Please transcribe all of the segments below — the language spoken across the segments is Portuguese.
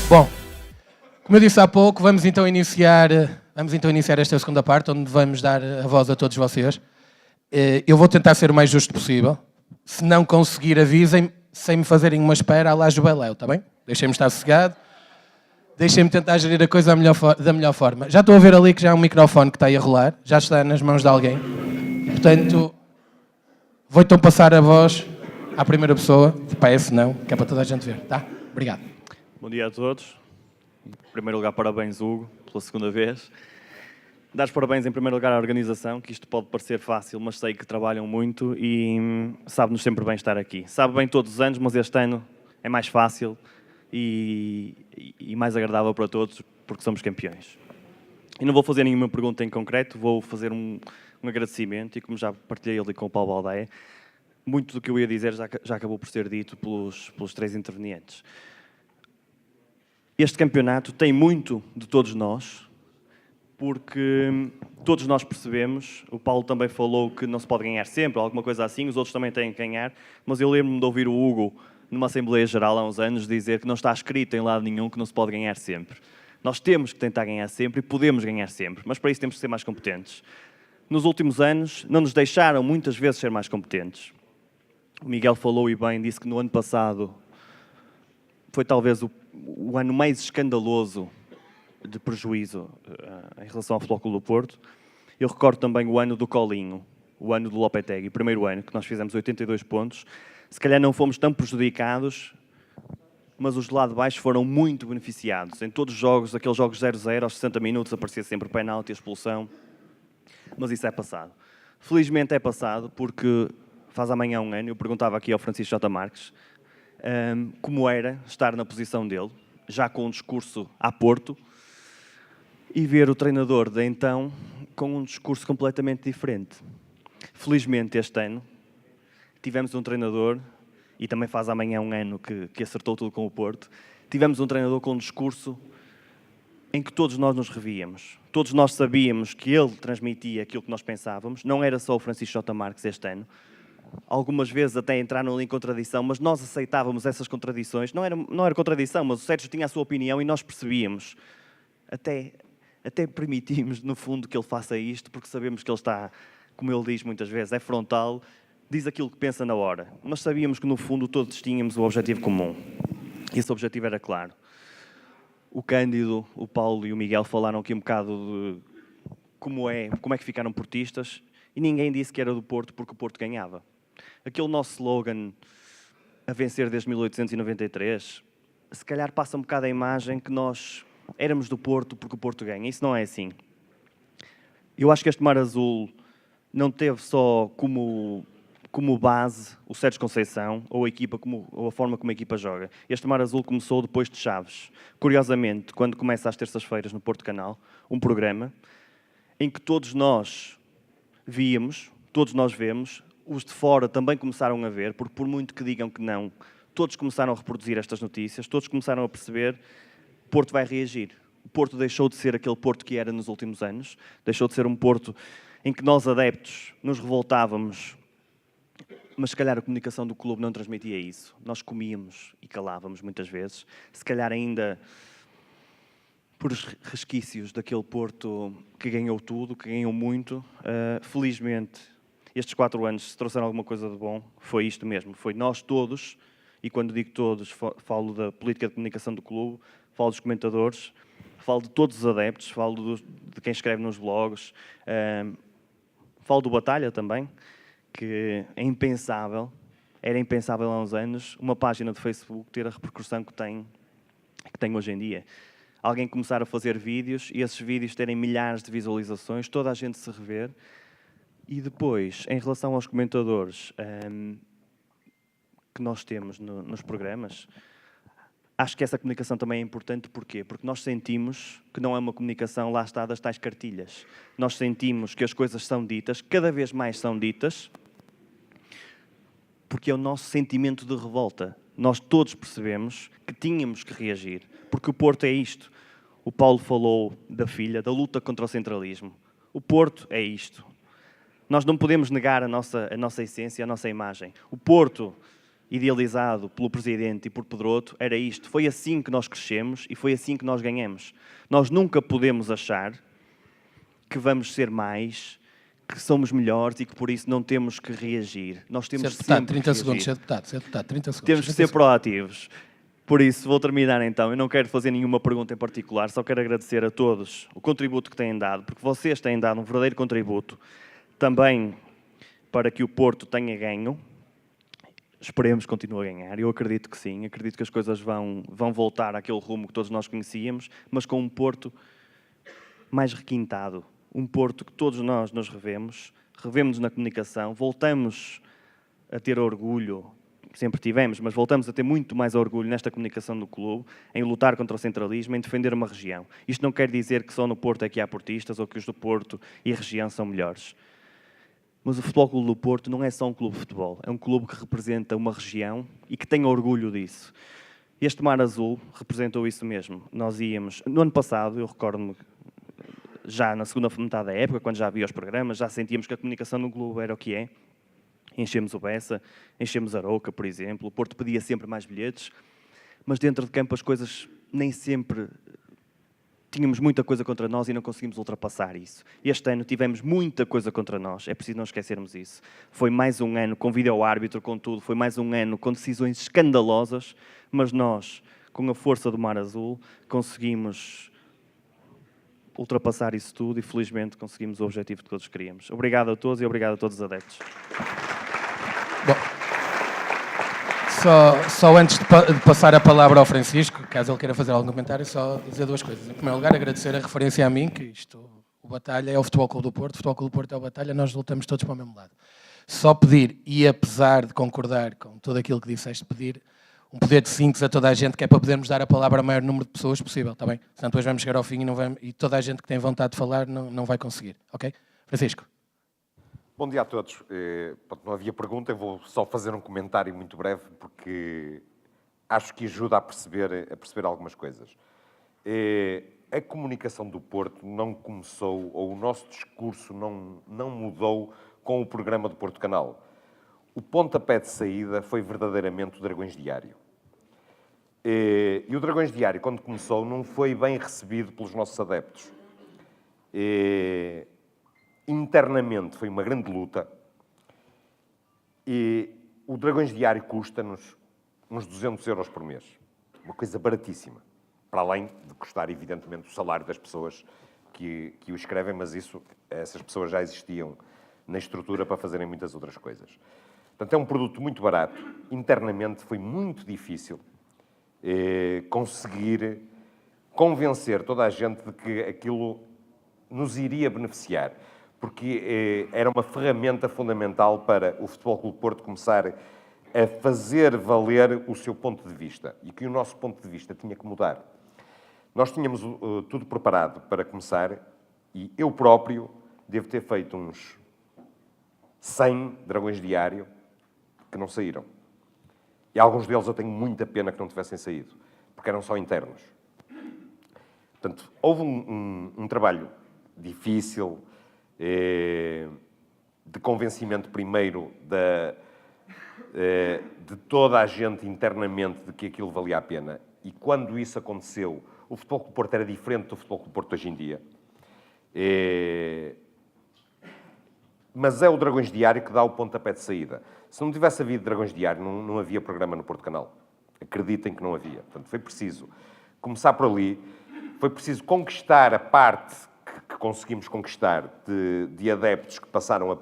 Bom, como eu disse há pouco, vamos então iniciar esta segunda parte, onde vamos dar a voz a todos vocês. Eu vou tentar ser o mais justo possível. Se não conseguir, avisem-me, sem me fazerem uma espera à lá Jubeléu, está bem? Deixem-me estar sossegado. Deixem-me tentar gerir a coisa da melhor forma. Já estou a ver ali que já há um microfone que está aí a rolar, já está nas mãos de alguém. Portanto, vou então passar a voz à primeira pessoa, para esse não, que é para toda a gente ver, tá? Obrigado. Bom dia a todos. Em primeiro lugar, parabéns, Hugo, pela segunda vez. Dar os parabéns, em primeiro lugar, à organização, que isto pode parecer fácil, mas sei que trabalham muito e sabe-nos sempre bem estar aqui. Sabe bem todos os anos, mas este ano é mais fácil e mais agradável para todos, porque somos campeões. E não vou fazer nenhuma pergunta em concreto, vou fazer um agradecimento, e como já partilhei ali com o Paulo Baldeia, muito do que eu ia dizer já acabou por ser dito pelos três intervenientes. Este campeonato tem muito de todos nós, porque todos nós percebemos, o Paulo também falou que não se pode ganhar sempre, ou alguma coisa assim, os outros também têm que ganhar, mas eu lembro-me de ouvir o Hugo, numa Assembleia Geral há uns anos, dizer que não está escrito em lado nenhum que não se pode ganhar sempre. Nós temos que tentar ganhar sempre e podemos ganhar sempre, mas para isso temos que ser mais competentes. Nos últimos anos, não nos deixaram muitas vezes ser mais competentes. O Miguel falou e bem, disse que no ano passado foi talvez o ano mais escandaloso de prejuízo em relação ao Futebol Clube do Porto. Eu recordo também o ano do Colinho, o ano do Lopetegui, o primeiro ano, que nós fizemos 82 pontos. Se calhar não fomos tão prejudicados, mas os de lá de baixo foram muito beneficiados. Em todos os jogos, aqueles jogos 0-0, aos 60 minutos, aparecia sempre penalti, expulsão. Mas isso é passado. Felizmente é passado, porque faz amanhã um ano, eu perguntava aqui ao Francisco J. Marques como era estar na posição dele, já com um discurso a Porto, e ver o treinador de então com um discurso completamente diferente. Felizmente este ano tivemos um treinador, e também faz amanhã um ano que acertou tudo com o Porto, tivemos um treinador com um discurso em que todos nós nos revíamos. Todos nós sabíamos que ele transmitia aquilo que nós pensávamos, não era só o Francisco J. Marques este ano. Algumas vezes até entraram ali em contradição, mas nós aceitávamos essas contradições. Não era contradição, mas o Sérgio tinha a sua opinião e nós percebíamos. Até permitimos, no fundo, que ele faça isto, porque sabemos que ele está, como ele diz muitas vezes, é frontal, diz aquilo que pensa na hora. Mas sabíamos que, no fundo, todos tínhamos o objetivo comum. E esse objetivo era claro. O Cândido, o Paulo e o Miguel falaram aqui um bocado de como é que ficaram portistas, e ninguém disse que era do Porto porque o Porto ganhava. Aquele nosso slogan, a vencer desde 1893, se calhar passa um bocado a imagem que nós éramos do Porto porque o Porto ganha. Isso não é assim. Eu acho que este Mar Azul não teve só como base o Sérgio Conceição ou a forma como a equipa joga. Este Mar Azul começou depois de Chaves. Curiosamente, quando começa às terças-feiras no Porto Canal, um programa em que todos nós vemos, os de fora também começaram a ver, porque por muito que digam que não, todos começaram a reproduzir estas notícias, todos começaram a perceber, o Porto vai reagir. O Porto deixou de ser aquele Porto que era nos últimos anos, deixou de ser um Porto em que nós adeptos nos revoltávamos, mas se calhar a comunicação do clube não transmitia isso. Nós comíamos e calávamos muitas vezes, se calhar ainda por resquícios daquele Porto que ganhou tudo, que ganhou muito. Felizmente, estes 4 anos, se trouxeram alguma coisa de bom, foi isto mesmo. Foi nós todos, e quando digo todos, falo da política de comunicação do clube, falo dos comentadores, falo de todos os adeptos, falo de quem escreve nos blogs, falo do Batalha também, que é impensável, era impensável há uns anos, uma página de Facebook ter a repercussão que tem hoje em dia. Alguém começar a fazer vídeos e esses vídeos terem milhares de visualizações, toda a gente se rever. E depois, em relação aos comentadores que nós temos nos programas, acho que essa comunicação também é importante. Porquê? Porque nós sentimos que não é uma comunicação, lá está, das tais cartilhas. Nós sentimos que as coisas são ditas, cada vez mais são ditas, porque é o nosso sentimento de revolta. Nós todos percebemos que tínhamos que reagir, porque o Porto é isto. O Paulo falou da filha, da luta contra o centralismo. O Porto é isto. Nós não podemos negar a nossa essência, a nossa imagem. O Porto idealizado pelo Presidente e por Pedroto, era isto. Foi assim que nós crescemos e foi assim que nós ganhamos. Nós nunca podemos achar que vamos ser mais, que somos melhores e que por isso não temos que reagir. Nós temos Ser deputado, sempre 30 que segundos, reagir. ser deputado, 30 segundos. Temos que ser proativos. Por isso, vou terminar então. Eu não quero fazer nenhuma pergunta em particular, só quero agradecer a todos o contributo que têm dado, porque vocês têm dado um verdadeiro contributo também para que o Porto tenha ganho. Esperemos que continue a ganhar. Eu acredito que sim. Acredito que as coisas vão voltar àquele rumo que todos nós conhecíamos, mas com um Porto mais requintado. Um Porto que todos nós nos revemos na comunicação, voltamos a ter orgulho, sempre tivemos, mas voltamos a ter muito mais orgulho nesta comunicação do clube, em lutar contra o centralismo, em defender uma região. Isto não quer dizer que só no Porto é que há portistas ou que os do Porto e a região são melhores. Mas o Futebol Clube do Porto não é só um clube de futebol, é um clube que representa uma região e que tem orgulho disso. Este Mar Azul representou isso mesmo. Nós íamos, no ano passado, eu recordo-me, já na segunda metade da época, quando já havia os programas, já sentíamos que a comunicação no clube era o que é. Enchemos o Bessa, enchemos a Arouca, por exemplo. O Porto pedia sempre mais bilhetes, mas dentro de campo as coisas nem sempre... Tínhamos muita coisa contra nós e não conseguimos ultrapassar isso. Este ano tivemos muita coisa contra nós, é preciso não esquecermos isso. Foi mais um ano com vídeo-árbitro, com tudo, foi mais um ano com decisões escandalosas, mas nós, com a força do Mar Azul, conseguimos ultrapassar isso tudo e felizmente conseguimos o objetivo que todos queríamos. Obrigado a todos e obrigado a todos os adeptos. Bom, só antes de passar a palavra ao Francisco, caso ele queira fazer algum comentário, só dizer duas coisas. Em primeiro lugar, agradecer a referência a mim, que o Batalha é o Futebol Clube do Porto, o Futebol Clube do Porto é o Batalha, nós lutamos todos para o mesmo lado. Só pedir, e apesar de concordar com tudo aquilo que disseste, pedir um poder de síntese a toda a gente, que é para podermos dar a palavra ao maior número de pessoas possível, está bem? Senão depois vamos chegar ao fim e toda a gente que tem vontade de falar não vai conseguir, ok? Francisco. Bom dia a todos. Não havia pergunta, eu vou só fazer um comentário muito breve, porque acho que ajuda a perceber algumas coisas. A comunicação do Porto não começou, ou o nosso discurso não mudou com o programa do Porto Canal. O pontapé de saída foi verdadeiramente o Dragões Diário. E o Dragões Diário, quando começou, não foi bem recebido pelos nossos adeptos. Internamente foi uma grande luta e o Dragões Diário custa-nos uns 200 euros por mês. Uma coisa baratíssima. Para além de custar, evidentemente, o salário das pessoas que o escrevem, mas essas pessoas já existiam na estrutura para fazerem muitas outras coisas. Portanto, é um produto muito barato. Internamente foi muito difícil conseguir convencer toda a gente de que aquilo nos iria beneficiar, porque era uma ferramenta fundamental para o Futebol Clube do Porto começar a fazer valer o seu ponto de vista e que o nosso ponto de vista tinha que mudar. Nós tínhamos tudo preparado para começar e eu próprio devo ter feito uns 100 Dragões Diário que não saíram. E alguns deles eu tenho muita pena que não tivessem saído, porque eram só internos. Portanto, houve um trabalho difícil, de convencimento primeiro de toda a gente internamente de que aquilo valia a pena. E quando isso aconteceu, o Futebol Clube do Porto era diferente do Futebol Clube do Porto hoje em dia. Mas é o Dragões Diário que dá o pontapé de saída. Se não tivesse havido Dragões Diário, não havia programa no Porto Canal. Acreditem que não havia. Portanto, foi preciso começar por ali. Foi preciso conquistar a parte que conseguimos conquistar de adeptos que passaram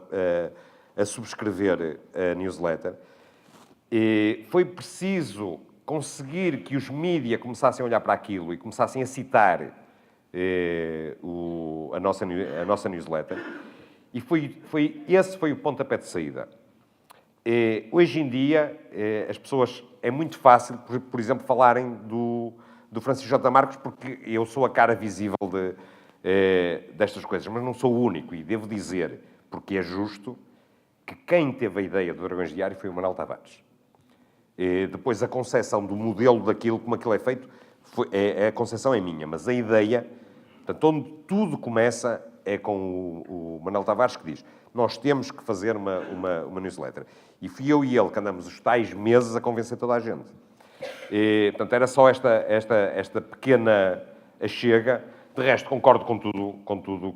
a subscrever a newsletter. E foi preciso conseguir que os mídias começassem a olhar para aquilo e começassem a citar a nossa newsletter. E esse foi o pontapé de saída. Hoje em dia, as pessoas... É muito fácil, por exemplo, falarem do Francisco J. Marcos, porque eu sou a cara visível destas coisas, mas não sou o único. E devo dizer, porque é justo, que quem teve a ideia do Dragões Diário foi o Manuel Tavares. Depois, a concepção do modelo daquilo, como aquilo é feito, a concepção é minha, mas a ideia, portanto, onde tudo começa, é com o Manuel Tavares, que diz: nós temos que fazer uma newsletter. E fui eu e ele que andamos os tais meses a convencer toda a gente. E, portanto, era só esta pequena achega. De resto, concordo com tudo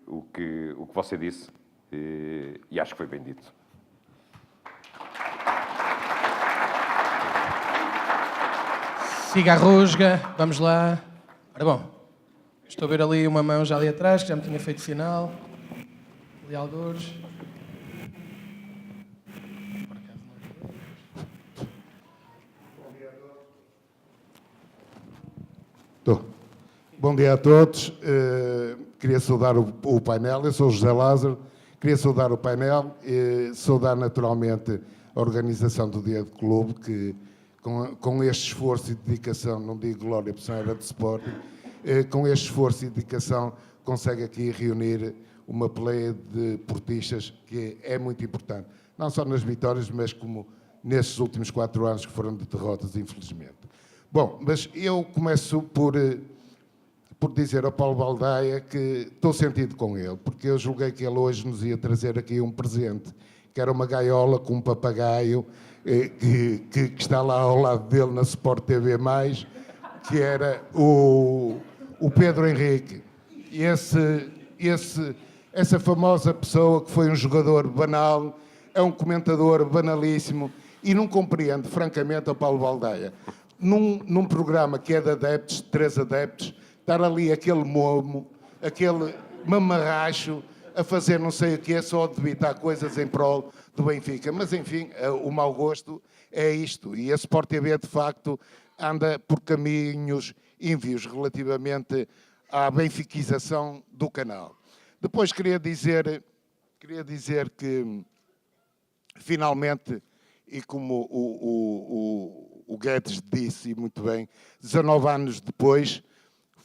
o que você disse, e acho que foi bem dito. Siga a rusga, vamos lá. Ora bom, estou a ver ali uma mão já ali atrás, que já me tinha feito sinal. Ali algures. Bom dia a todos. Queria saudar o painel. Eu sou o José Lázaro. Queria saudar o painel e saudar naturalmente a organização do Dia do Clube, que com este esforço e dedicação, não digo glória, porque não era de Sporting, com este esforço e dedicação consegue aqui reunir uma pleia de portistas que é muito importante. Não só nas vitórias, mas como nestes últimos 4 anos que foram de derrotas, infelizmente. Bom, mas eu começo por dizer ao Paulo Baldaia que estou sentido com ele, porque eu julguei que ele hoje nos ia trazer aqui um presente, que era uma gaiola com um papagaio que está lá ao lado dele na Sport TV+, que era o Pedro Henrique. Essa famosa pessoa que foi um jogador banal, é um comentador banalíssimo e não compreende, francamente, ao Paulo Baldaia. Num programa que é de adeptos, de 3 adeptos, estar ali aquele momo, aquele mamarracho, a fazer não sei o que, só a debitar coisas em prol do Benfica. Mas, enfim, o mau gosto é isto. E a Sport TV, de facto, anda por caminhos ínvios relativamente à benfiquização do canal. Depois queria dizer que, finalmente, e como o Guedes disse, e muito bem, 19 anos depois,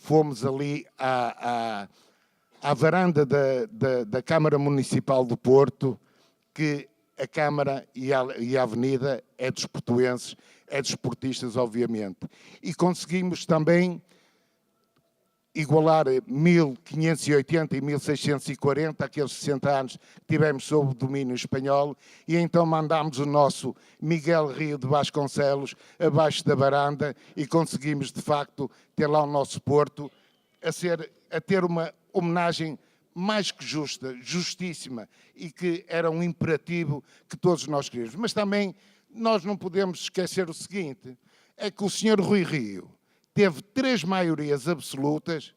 fomos ali à varanda da Câmara Municipal do Porto, que a Câmara e a Avenida é dos portuenses, é dos portistas, obviamente. E conseguimos também igualar 1580 e 1640, aqueles 60 anos que tivemos sob o domínio espanhol, e então mandámos o nosso Miguel Rio de Vasconcelos abaixo da varanda e conseguimos, de facto, ter lá o nosso Porto a ter uma homenagem mais que justa, justíssima, e que era um imperativo que todos nós queríamos. Mas também nós não podemos esquecer o seguinte, é que o Sr. Rui Rio teve 3 maiorias absolutas,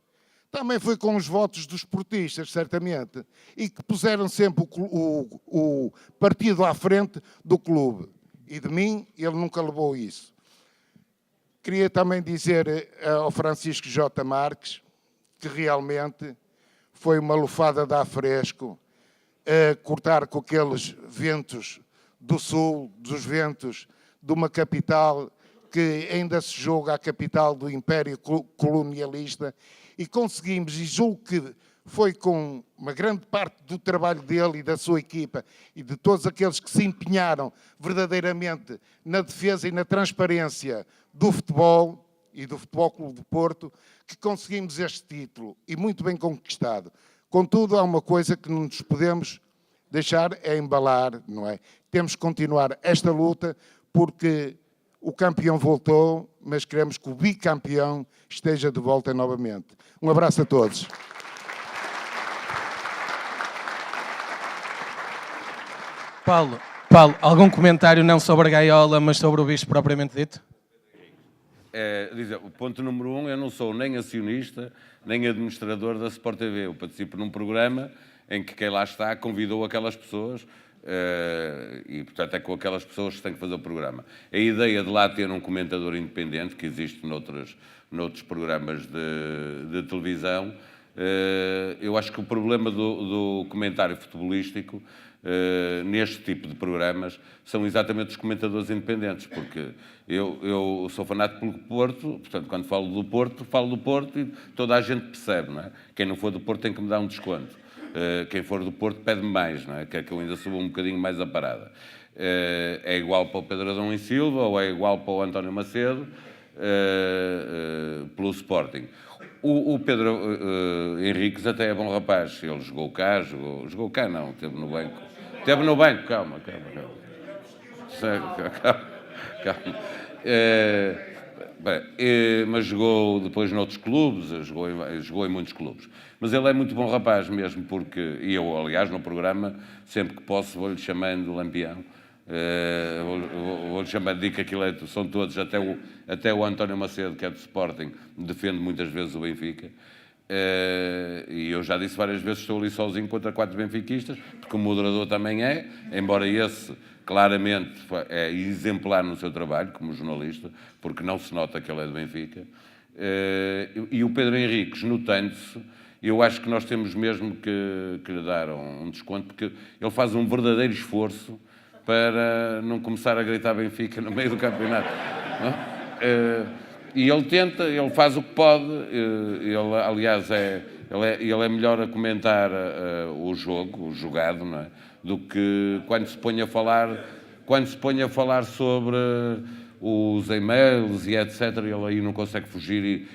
também foi com os votos dos portistas, certamente, e que puseram sempre o partido à frente do clube. E de mim, ele nunca levou isso. Queria também dizer ao Francisco J. Marques que realmente foi uma lufada de ar fresco a cortar com aqueles ventos do sul, dos ventos de uma capital que ainda se julga a capital do Império Colonialista, e conseguimos, e julgo que foi com uma grande parte do trabalho dele e da sua equipa e de todos aqueles que se empenharam verdadeiramente na defesa e na transparência do futebol e do Futebol Clube do Porto, que conseguimos este título, e muito bem conquistado. Contudo, há uma coisa que não nos podemos deixar é embalar, não é? Temos que continuar esta luta, porque o campeão voltou, mas queremos que o bicampeão esteja de volta novamente. Um abraço a todos. Paulo, algum comentário não sobre a gaiola, mas sobre o bicho propriamente dito? O ponto número 1, eu não sou nem acionista, nem administrador da Sport TV. Eu participo num programa em que quem lá está convidou aquelas pessoas e, portanto, é com aquelas pessoas que se tem que fazer o programa. A ideia de lá ter um comentador independente, que existe noutros programas de televisão, eu acho que o problema do comentário futebolístico neste tipo de programas são exatamente os comentadores independentes, porque eu sou fanático pelo Porto, portanto, quando falo do Porto e toda a gente percebe, não é? Quem não for do Porto tem que me dar um desconto. Quem for do Porto pede-me mais, não é? Quer que eu ainda suba um bocadinho mais a parada. É igual para o Pedro Adão e Silva ou é igual para o António Macedo. pelo Sporting. O Pedro Henriques até é bom rapaz. Ele jogou cá não, esteve no banco. Esteve no banco, calma. Calma. Mas jogou depois noutros clubes, jogou em muitos clubes. Mas ele é muito bom rapaz mesmo, porque, e eu, aliás, no programa, sempre que posso, vou-lhe chamando Lampião. Vou-lhe chamando, digo que aquilo são todos, até o António Macedo, que é do Sporting, defende muitas vezes o Benfica. E eu já disse várias vezes, estou ali sozinho contra 4 benfiquistas, porque o moderador também é, embora esse claramente é exemplar no seu trabalho, como jornalista, porque não se nota que ele é do Benfica. E o Pedro Henriques, notando-se, eu acho que nós temos mesmo que lhe dar um desconto, porque ele faz um verdadeiro esforço para não começar a gritar Benfica no meio do campeonato. E ele tenta, ele faz o que pode. Ele, aliás, ele é melhor a comentar o jogo, o jogado, não é? Do que quando se põe a falar sobre os e-mails e etc. Ele aí não consegue fugir e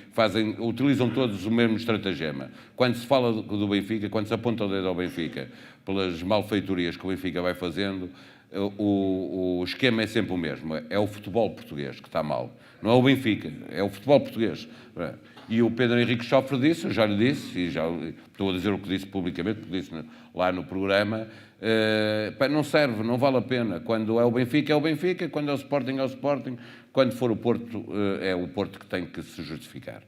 utilizam todos o mesmo estratagema. Quando se fala do Benfica, quando se aponta o dedo ao Benfica, pelas malfeitorias que o Benfica vai fazendo, o esquema é sempre o mesmo. É o futebol português que está mal. Não é o Benfica, é o futebol português. E o Pedro Henrique sofre disso, eu já lhe disse, e já estou a dizer o que disse publicamente, porque disse lá no programa, não serve, não vale a pena. Quando é o Benfica, quando é o Sporting, quando for o Porto, é o Porto que tem que se justificar.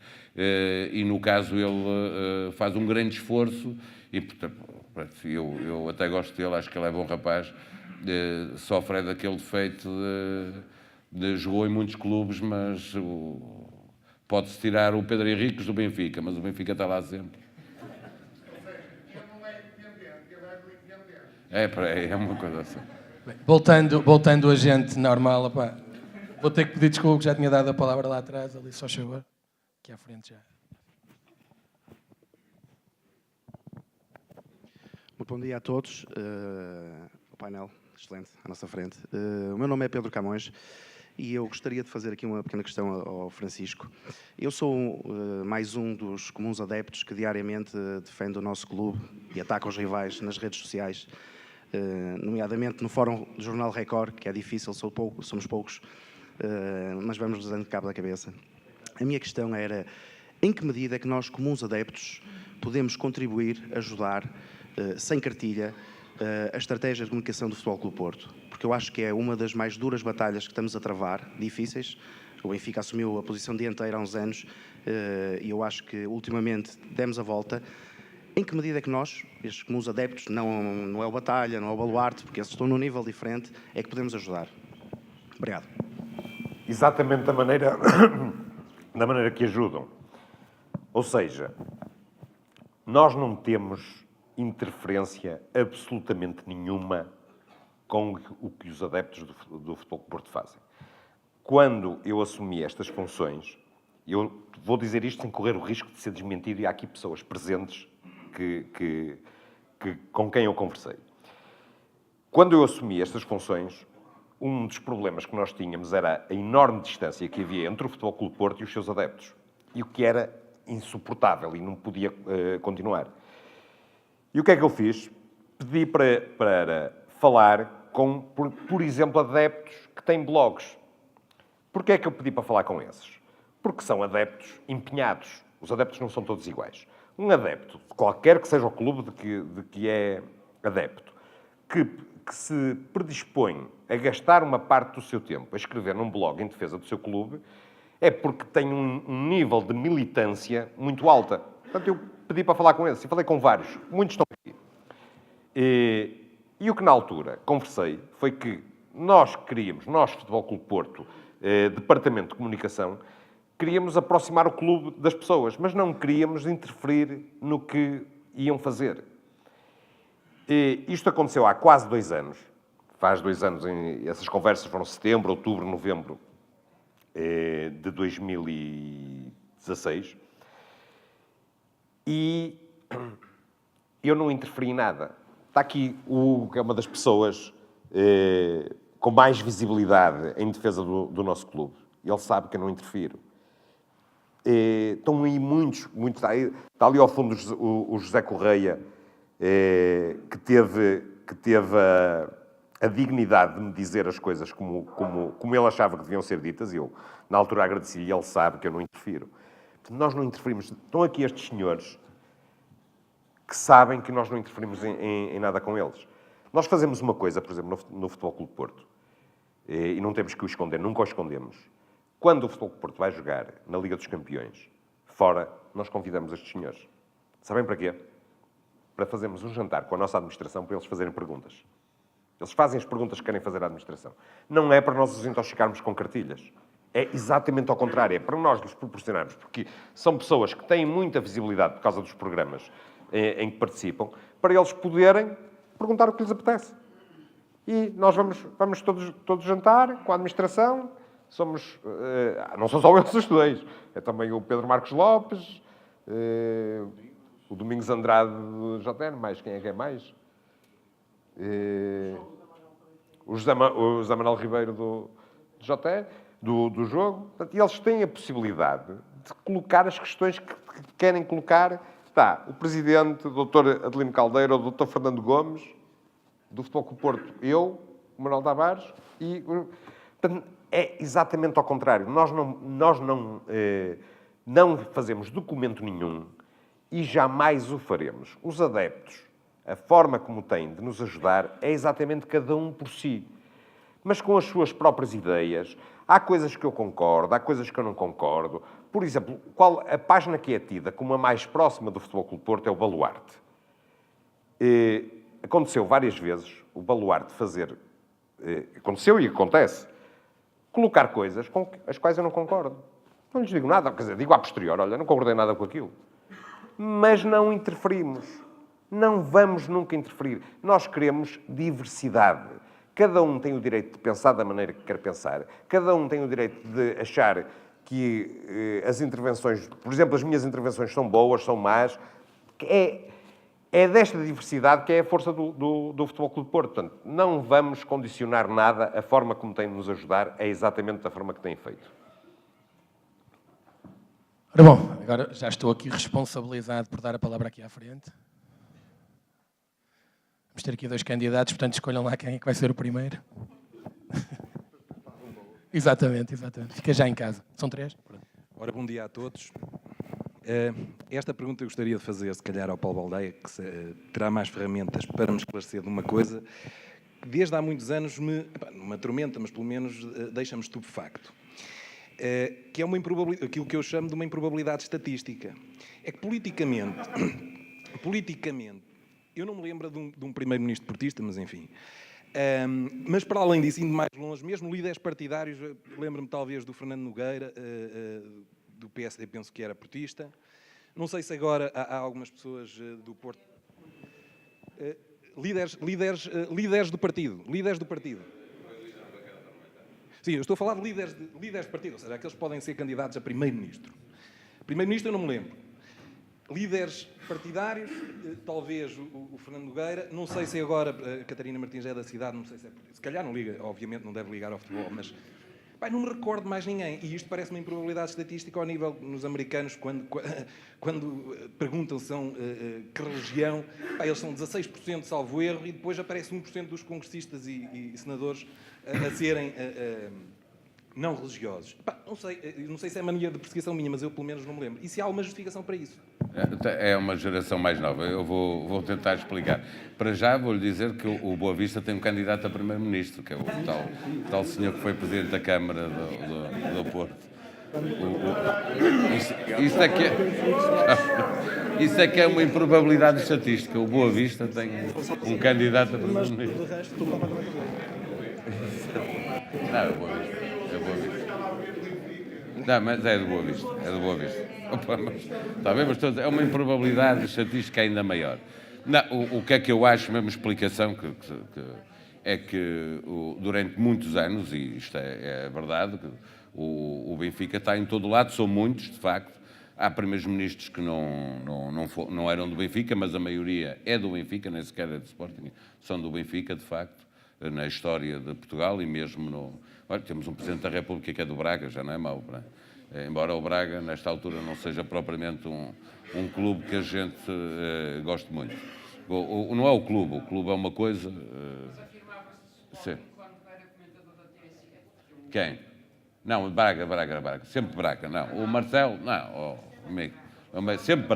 E no caso ele faz um grande esforço, e portanto, eu até gosto dele, acho que ele é bom rapaz, sofre daquele defeito de jogou em muitos clubes, mas pode-se tirar o Pedro Henriques do Benfica, mas o Benfica está lá sempre. É uma coisa assim. Bem, voltando a gente normal, opá, vou ter que pedir desculpa, já tinha dado a palavra lá atrás, ali só chegou, aqui à frente já. Muito bom dia a todos. O painel, excelente, à nossa frente. O meu nome é Pedro Camões e eu gostaria de fazer aqui uma pequena questão ao Francisco. Eu sou mais um dos comuns adeptos que diariamente defende o nosso clube e ataca os rivais nas redes sociais, nomeadamente no Fórum do Jornal Record, que é difícil, somos poucos, mas vamos nos dando cabo da cabeça. A minha questão era, em que medida é que nós, comuns adeptos, podemos contribuir, ajudar, sem cartilha, a estratégia de comunicação do Futebol Clube Porto? Porque eu acho que é uma das mais duras batalhas que estamos a travar, difíceis. O Benfica assumiu a posição dianteira há uns anos e eu acho que ultimamente demos a volta. Em que medida é que nós, estes comuns adeptos, não é o Batalha, não é o Baluarte, porque esses estão num nível diferente, é que podemos ajudar? Obrigado. Exatamente da maneira que ajudam. Ou seja, nós não temos interferência absolutamente nenhuma com o que os adeptos do Futebol Clube Porto fazem. Quando eu assumi estas funções, eu vou dizer isto sem correr o risco de ser desmentido, e há aqui pessoas presentes com quem eu conversei. Quando eu assumi estas funções, um dos problemas que nós tínhamos era a enorme distância que havia entre o Futebol Clube Porto e os seus adeptos, e o que era insuportável e não podia continuar. E o que é que eu fiz? Pedi para falar com, por exemplo, adeptos que têm blogs. Porquê é que eu pedi para falar com esses? Porque são adeptos empenhados. Os adeptos não são todos iguais. Um adepto, qualquer que seja o clube de que é adepto, que se predispõe a gastar uma parte do seu tempo a escrever num blog em defesa do seu clube, é porque tem um nível de militância muito alta. Portanto, eu pedi para falar com esses, e falei com vários, muitos estão aqui. E o que na altura conversei foi que nós, Futebol Clube Porto, Departamento de Comunicação, queríamos aproximar o clube das pessoas, mas não queríamos interferir no que iam fazer. Isto aconteceu há quase 2 anos. Faz 2 anos, essas conversas foram setembro, outubro, novembro de 2016. E eu não interferi em nada. Está aqui o Hugo, que é uma das pessoas com mais visibilidade em defesa do nosso clube. Ele sabe que eu não interfiro. Estão aí muitos... Está ali ao fundo o José Correia, que teve a dignidade de me dizer as coisas como ele achava que deviam ser ditas. Eu, na altura, agradeci-lhe e ele sabe que eu não interfiro. Nós não interferimos. Estão aqui estes senhores que sabem que nós não interferimos em nada com eles. Nós fazemos uma coisa, por exemplo, no Futebol Clube de Porto, e não temos que o esconder, nunca o escondemos. Quando o Futebol Clube de Porto vai jogar na Liga dos Campeões, fora, nós convidamos estes senhores. Sabem para quê? Para fazermos um jantar com a nossa administração, para eles fazerem perguntas. Eles fazem as perguntas que querem fazer à administração. Não é para nós os intoxicarmos com cartilhas. É exatamente ao contrário. É para nós lhes proporcionarmos, porque são pessoas que têm muita visibilidade por causa dos programas em que participam, para eles poderem perguntar o que lhes apetece. E nós vamos todos jantar com a administração. Não são só eles os dois. É também o Pedro Marcos Lopes, o Domingos Andrade do JN, mais quem é que é mais? O José Manuel Ribeiro do JN, do jogo. Portanto, eles têm a possibilidade de colocar as questões que querem colocar. Está o Presidente, o Dr. Adelino Caldeira, o Dr. Fernando Gomes, do Futebol Clube Porto, eu, o Manuel Tavares, e... Portanto, é exatamente ao contrário. Nós não fazemos documento nenhum e jamais o faremos. Os adeptos, a forma como têm de nos ajudar é exatamente cada um por si. Mas com as suas próprias ideias. Há coisas que eu concordo, há coisas que eu não concordo. Por exemplo, a página que é tida como a mais próxima do Futebol Clube Porto é o Baluarte. Aconteceu várias vezes o Baluarte fazer... aconteceu e acontece. Colocar coisas com as quais eu não concordo. Não lhes digo nada, quer dizer, digo a posterior, olha, não concordei nada com aquilo. Mas não interferimos. Não vamos nunca interferir. Nós queremos diversidade. Cada um tem o direito de pensar da maneira que quer pensar. Cada um tem o direito de achar que as intervenções, por exemplo, as minhas intervenções são boas, são más. É desta diversidade que é a força do Futebol Clube de Porto. Portanto, não vamos condicionar nada. A forma como têm de nos ajudar é exatamente da forma que têm feito. Ora bom, agora já estou aqui responsabilizado por dar a palavra aqui à frente. Vamos ter aqui 2 candidatos, portanto escolham lá quem é que vai ser o primeiro. Exatamente. Fica já em casa. São 3. Pronto. Ora, bom dia a todos. Esta pergunta eu gostaria de fazer, se calhar, ao Paulo Baldeia, que terá mais ferramentas para me esclarecer de uma coisa que desde há muitos anos não me atormenta, mas pelo menos deixa-me estupefacto. Que é aquilo que eu chamo de uma improbabilidade estatística. É que politicamente, eu não me lembro de um primeiro-ministro portista, mas enfim. Mas para além disso, indo mais longe, mesmo líderes partidários, lembro-me talvez do Fernando Nogueira, do PSD, penso que era portista. Não sei se agora há algumas pessoas do Porto. Líderes do partido. Sim, eu estou a falar de líderes de partido, ou seja, aqueles que podem ser candidatos a primeiro-ministro. Primeiro-ministro eu não me lembro. Líderes partidários, talvez o Fernando Nogueira, não sei se agora a Catarina Martins é da cidade, não sei se é portista. Se calhar não liga, obviamente não deve ligar ao futebol, mas não me recordo mais ninguém. E isto parece uma improbabilidade estatística ao nível nos americanos, quando perguntam que religião, eles são 16%, salvo erro, e depois aparece 1% dos congressistas e senadores a serem não religiosos. Não sei se é mania de perseguição minha, mas eu pelo menos não me lembro. E se há uma justificação para isso? É uma geração mais nova. Eu vou tentar explicar. Para já vou-lhe dizer que o Boa Vista tem um candidato a primeiro-ministro, que é o tal senhor que foi presidente da Câmara do Porto. Isso é que é uma improbabilidade estatística. O Boa Vista tem um candidato a primeiro-ministro. Não, é Boa Vista. Não, mas é do Boa Vista. Opa, mas é uma improbabilidade estatística ainda maior. Não, o que é que eu acho, mesmo explicação, é que durante muitos anos, e isto é verdade, que o Benfica está em todo lado, são muitos, de facto. Há primeiros ministros que não eram do Benfica, mas a maioria é do Benfica, nem sequer é do Sporting, são do Benfica, de facto. na história de Portugal e mesmo no... Olha, temos um Presidente da República que é do Braga, já não é mau, não é? Embora o Braga, nesta altura, não seja propriamente um clube que a gente goste muito. Não é o clube é uma coisa... Sim. Quem? Não, Braga. Sempre Braga, não. O Marcelo, não, amigo. Sempre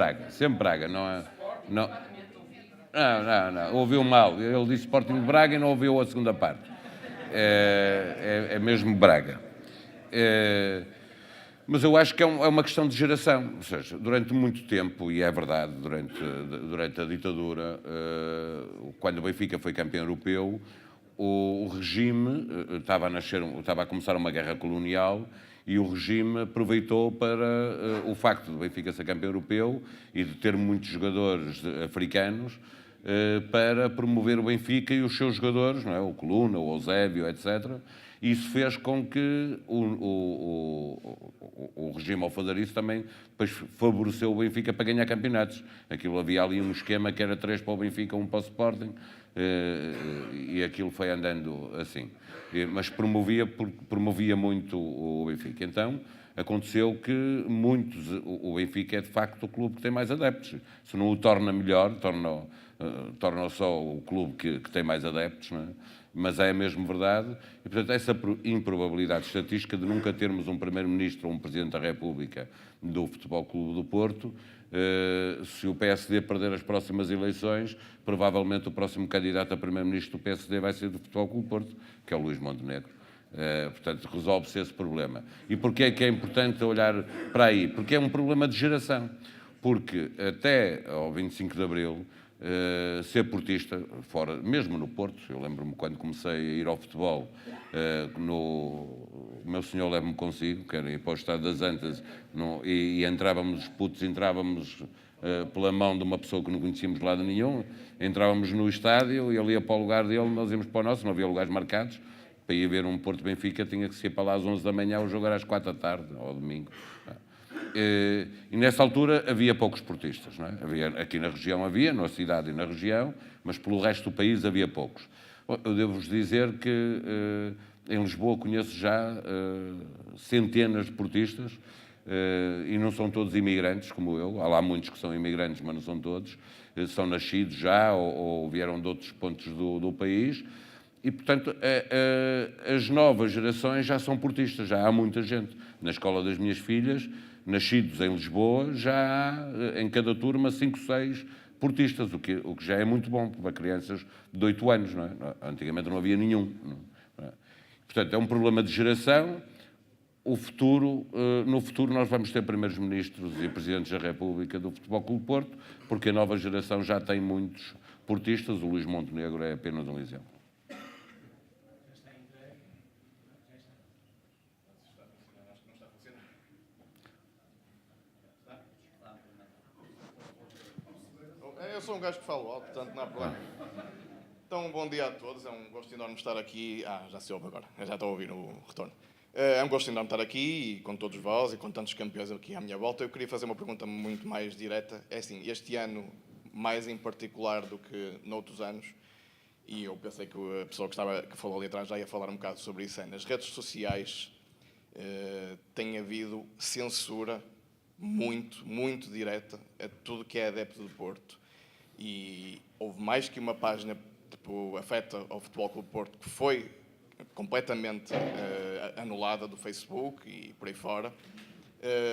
Braga, não é... Não. Ouviu mal. Ele disse Sporting de Braga e não ouviu a segunda parte. É mesmo Braga. Mas eu acho que é uma questão de geração. Ou seja, durante muito tempo, e é verdade, durante a ditadura, quando o Benfica foi campeão europeu, o regime estava a começar uma guerra colonial e o regime aproveitou para o facto de o Benfica ser campeão europeu e de ter muitos jogadores africanos para promover o Benfica e os seus jogadores, não é? O Coluna, o Eusébio, etc. Isso fez com que o regime, ao fazer isso, também depois favoreceu o Benfica para ganhar campeonatos. Havia ali um esquema que era 3 para o Benfica, 1 para o Sporting, e aquilo foi andando assim. Mas promovia muito o Benfica. Então, aconteceu que o Benfica é de facto o clube que tem mais adeptos. Se não o torna melhor, torna só o clube que tem mais adeptos, não é? Mas é mesmo verdade. E, portanto, essa improbabilidade estatística de nunca termos um Primeiro-Ministro ou um Presidente da República do Futebol Clube do Porto, se o PSD perder as próximas eleições, provavelmente o próximo candidato a Primeiro-Ministro do PSD vai ser do Futebol Clube do Porto, que é o Luís Montenegro. Portanto, resolve-se esse problema. E porquê é que é importante olhar para aí? Porque é um problema de geração. Porque até ao 25 de Abril, ser portista, fora, mesmo no Porto, eu lembro-me quando comecei a ir ao futebol, o meu senhor leva-me consigo, que era ir para o Estado das Antas, e entrávamos, os putos, pela mão de uma pessoa que não conhecíamos de lado nenhum, entrávamos no estádio e ele ia para o lugar dele, nós íamos para o nosso, não havia lugares marcados. Para ir ver um Porto-Benfica tinha que ser para lá às 11 da manhã, o jogo era às 4 da tarde, ou ao domingo. E nessa altura havia poucos portistas, não é? Aqui na região havia, na cidade e na região, mas pelo resto do país havia poucos. Eu devo-vos dizer que em Lisboa conheço já centenas de portistas, e não são todos imigrantes como eu. Há lá muitos que são imigrantes, mas não são todos. São nascidos já ou vieram de outros pontos do país. E, portanto, as novas gerações já são portistas, já há muita gente. Na escola das minhas filhas, nascidos em Lisboa, já há em cada turma 5, 6 portistas, o que já é muito bom para crianças de 8 anos, não é? Antigamente não havia nenhum. Não é? Portanto, é um problema de geração. No futuro nós vamos ter primeiros ministros e presidentes da República do Futebol Clube do Porto, porque a nova geração já tem muitos portistas. O Luís Montenegro é apenas um exemplo. Eu sou um gajo que falo alto, portanto não há problema. Então, bom dia a todos, é um gosto enorme estar aqui. Já se ouve agora, eu já estou a ouvir o retorno. É um gosto enorme estar aqui e com todos vós e com tantos campeões aqui à minha volta. Eu queria fazer uma pergunta muito mais direta. É assim, este ano, mais em particular do que noutros anos, e eu pensei que a pessoa que falou ali atrás já ia falar um bocado sobre isso, nas redes sociais tem havido censura muito direta a tudo que é adepto do Porto. E houve mais que uma página tipo, afeta ao Futebol Clube do Porto que foi completamente anulada do Facebook e por aí fora,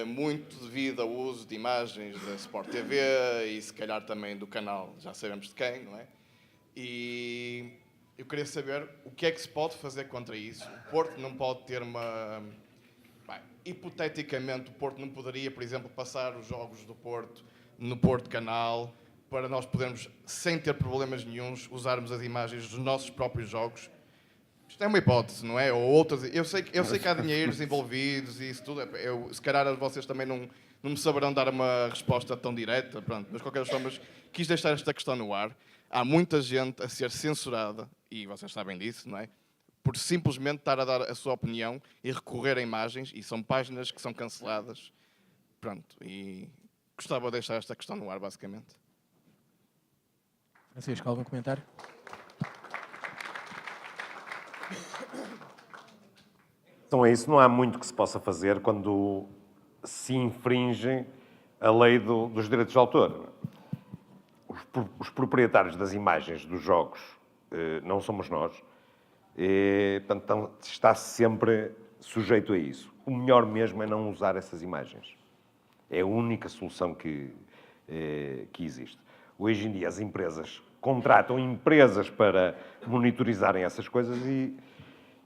muito devido ao uso de imagens da Sport TV e se calhar também do canal, já sabemos de quem, não é? E eu queria saber o que é que se pode fazer contra isso. O Porto não pode ter uma... hipoteticamente, o Porto não poderia, por exemplo, passar os jogos do Porto no Porto Canal, para nós podermos, sem ter problemas nenhuns, usarmos as imagens dos nossos próprios jogos. Isto é uma hipótese, não é? Ou outras. Eu sei que há dinheiros envolvidos e isso tudo. Se calhar vocês também não me saberão dar uma resposta tão direta, pronto. Mas, de qualquer forma, quis deixar esta questão no ar. Há muita gente a ser censurada, e vocês sabem disso, não é? Por simplesmente estar a dar a sua opinião e recorrer a imagens, e são páginas que são canceladas. Pronto, e gostava de deixar esta questão no ar, basicamente. Francisco, algum comentário? Então é isso, não há muito que se possa fazer quando se infringe a lei dos direitos de autor. Os proprietários das imagens dos jogos não somos nós, portanto está sempre sujeito a isso. O melhor mesmo é não usar essas imagens. É a única solução que existe. Hoje em dia as empresas contratam empresas para monitorizarem essas coisas e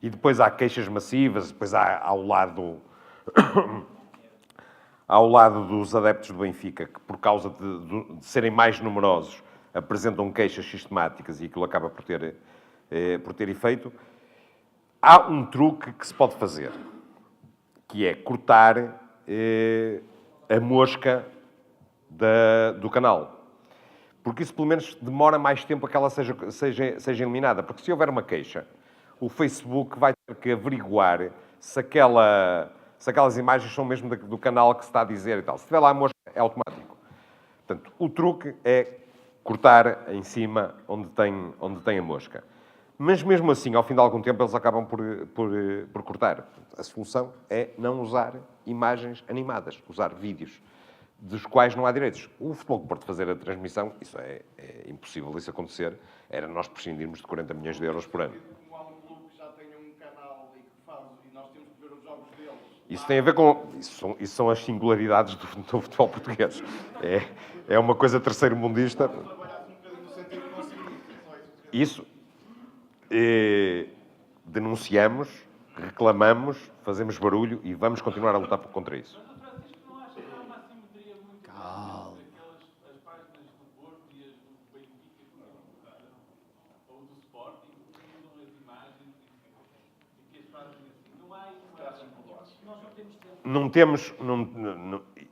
depois há queixas massivas, depois há ao lado dos adeptos do Benfica, que por causa de serem mais numerosos, apresentam queixas sistemáticas e aquilo acaba por ter efeito. Há um truque que se pode fazer, que é cortar a mosca do canal. Porque isso, pelo menos, demora mais tempo a que ela seja eliminada. Porque se houver uma queixa, o Facebook vai ter que averiguar se aquelas imagens são mesmo do canal que se está a dizer e tal. Se tiver lá a mosca, é automático. Portanto, o truque é cortar em cima onde tem a mosca. Mas mesmo assim, ao fim de algum tempo, eles acabam por cortar. A solução é não usar imagens animadas, usar vídeos, dos quais não há direitos. O Futebol Clube Porto fazer a transmissão, isso é impossível isso acontecer, era nós prescindirmos de 40 milhões de euros por ano. Como há um clube que já tem um canal e que faz, e nós temos que ver os jogos deles. Isso tem a ver com... Isso são as singularidades do futebol português. É uma coisa terceiro-mundista. Trabalhasse um bocadinho no sentido que conseguimos. Isso... denunciamos, reclamamos, fazemos barulho e vamos continuar a lutar contra isso.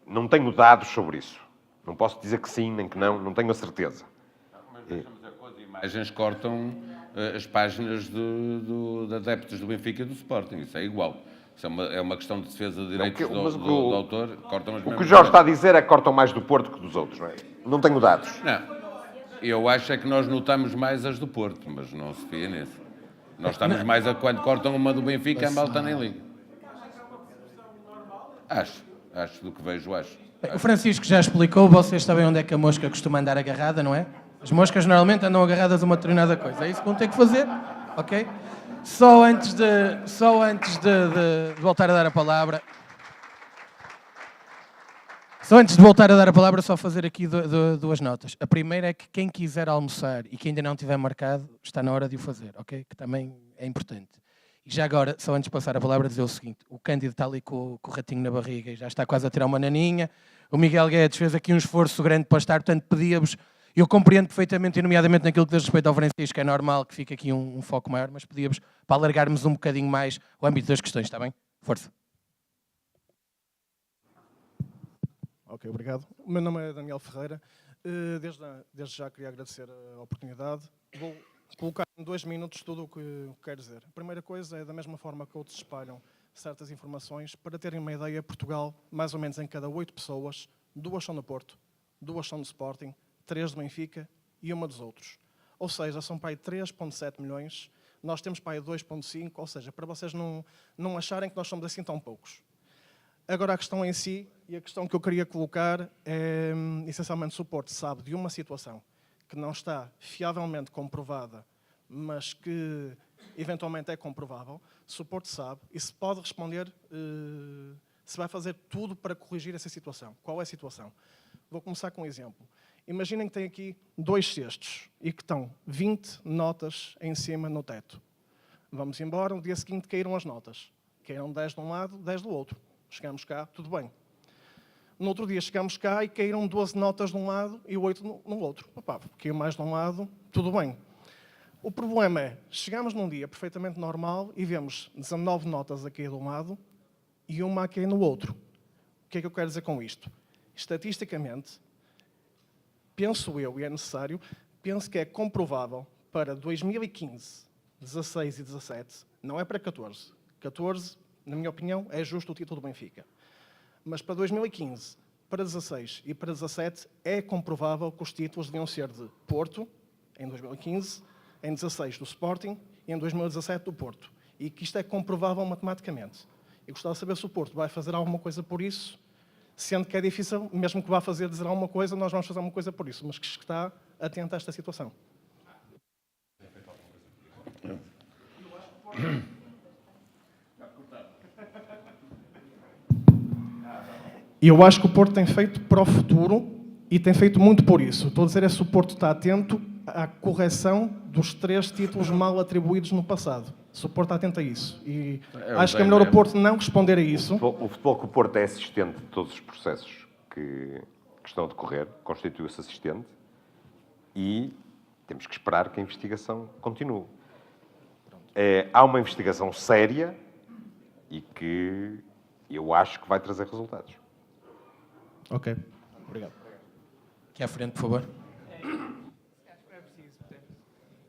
Não tenho dados sobre isso. Não posso dizer que sim, nem que não tenho a certeza. Mas deixa-me dizer coisa, imagens cortam as páginas de adeptos do Benfica e do Sporting, isso é igual. Isso é uma questão de defesa de direitos do autor, cortam as mesmas. O que o Jorge está a dizer é que cortam mais do Porto que dos outros, não é? Não tenho dados. Não, eu acho é que nós notamos mais as do Porto, mas não se fia nisso. Nós estamos mais a quando cortam uma do Benfica, a malta nem liga. Acho do que vejo, acho. O Francisco já explicou, vocês sabem onde é que a mosca costuma andar agarrada, não é? As moscas normalmente andam agarradas a uma determinada coisa. É isso que vão ter que fazer, ok? Só antes de voltar a dar a palavra... Só fazer aqui duas notas. A primeira é que quem quiser almoçar e que ainda não tiver marcado, está na hora de o fazer, ok? Que também é importante. E já agora, só antes de passar a palavra, dizer o seguinte. O Cândido está ali com o ratinho na barriga e já está quase a tirar uma naninha. O Miguel Guedes fez aqui um esforço grande para estar, portanto, pedíamos... Eu compreendo perfeitamente, e nomeadamente naquilo que diz respeito ao Francisco, é normal que fique aqui um foco maior, mas pedíamos para alargarmos um bocadinho mais o âmbito das questões, está bem? Força. Ok, obrigado. O meu nome é Daniel Ferreira. Desde já queria agradecer a oportunidade. Vou colocar em 2 minutos tudo o que quero dizer. A primeira coisa é, da mesma forma que outros espalham certas informações, para terem uma ideia, Portugal, mais ou menos em cada 8 pessoas, 2 são no Porto, 2 são no Sporting, 3 do Benfica e 1 dos outros. Ou seja, são para aí 3,7 milhões, nós temos para aí 2,5, ou seja, para vocês não acharem que nós somos assim tão poucos. Agora a questão em si, e a questão que eu queria colocar é, essencialmente, se o Porto sabe de uma situação que não está fiavelmente comprovada, mas que eventualmente é comprovável, se o Porto sabe e se pode responder se vai fazer tudo para corrigir essa situação. Qual é a situação? Vou começar com um exemplo. Imaginem que tem aqui 2 cestos e que estão 20 notas em cima no teto. Vamos embora, no dia seguinte caíram as notas. Caíram 10 de um lado, 10 do outro. Chegamos cá, tudo bem. No outro dia chegamos cá e caíram 12 notas de um lado e 8 no outro. Opa, caiu mais de um lado, tudo bem. O problema é, chegamos num dia perfeitamente normal e vemos 19 notas a cair de um lado e uma a cair no outro. O que é que eu quero dizer com isto? Estatisticamente, penso eu, e é necessário, penso que é comprovável para 2015, 16 e 17, não é para 14. 14, na minha opinião, é justo o título do Benfica. Mas para 2015, para 16 e para 17, é comprovável que os títulos deviam ser de Porto, em 2015, em 16 do Sporting e em 2017 do Porto. E que isto é comprovável matematicamente. E gostava de saber se o Porto vai fazer alguma coisa por isso, sendo que é difícil, mesmo que vá dizer alguma coisa, nós vamos fazer alguma coisa por isso, mas que está atento a esta situação. E eu acho que o Porto tem feito para o futuro e tem feito muito por isso. Estou a dizer é se o Porto está atento à correção dos 3 títulos mal atribuídos no passado. Se o Porto está atento a isso. E acho que é melhor o Porto não responder a isso. O Futebol Clube do Porto é assistente de todos os processos que estão a decorrer, constituiu-se assistente e temos que esperar que a investigação continue. Há uma investigação séria e que eu acho que vai trazer resultados. Ok. Obrigado. Aqui à frente, por favor.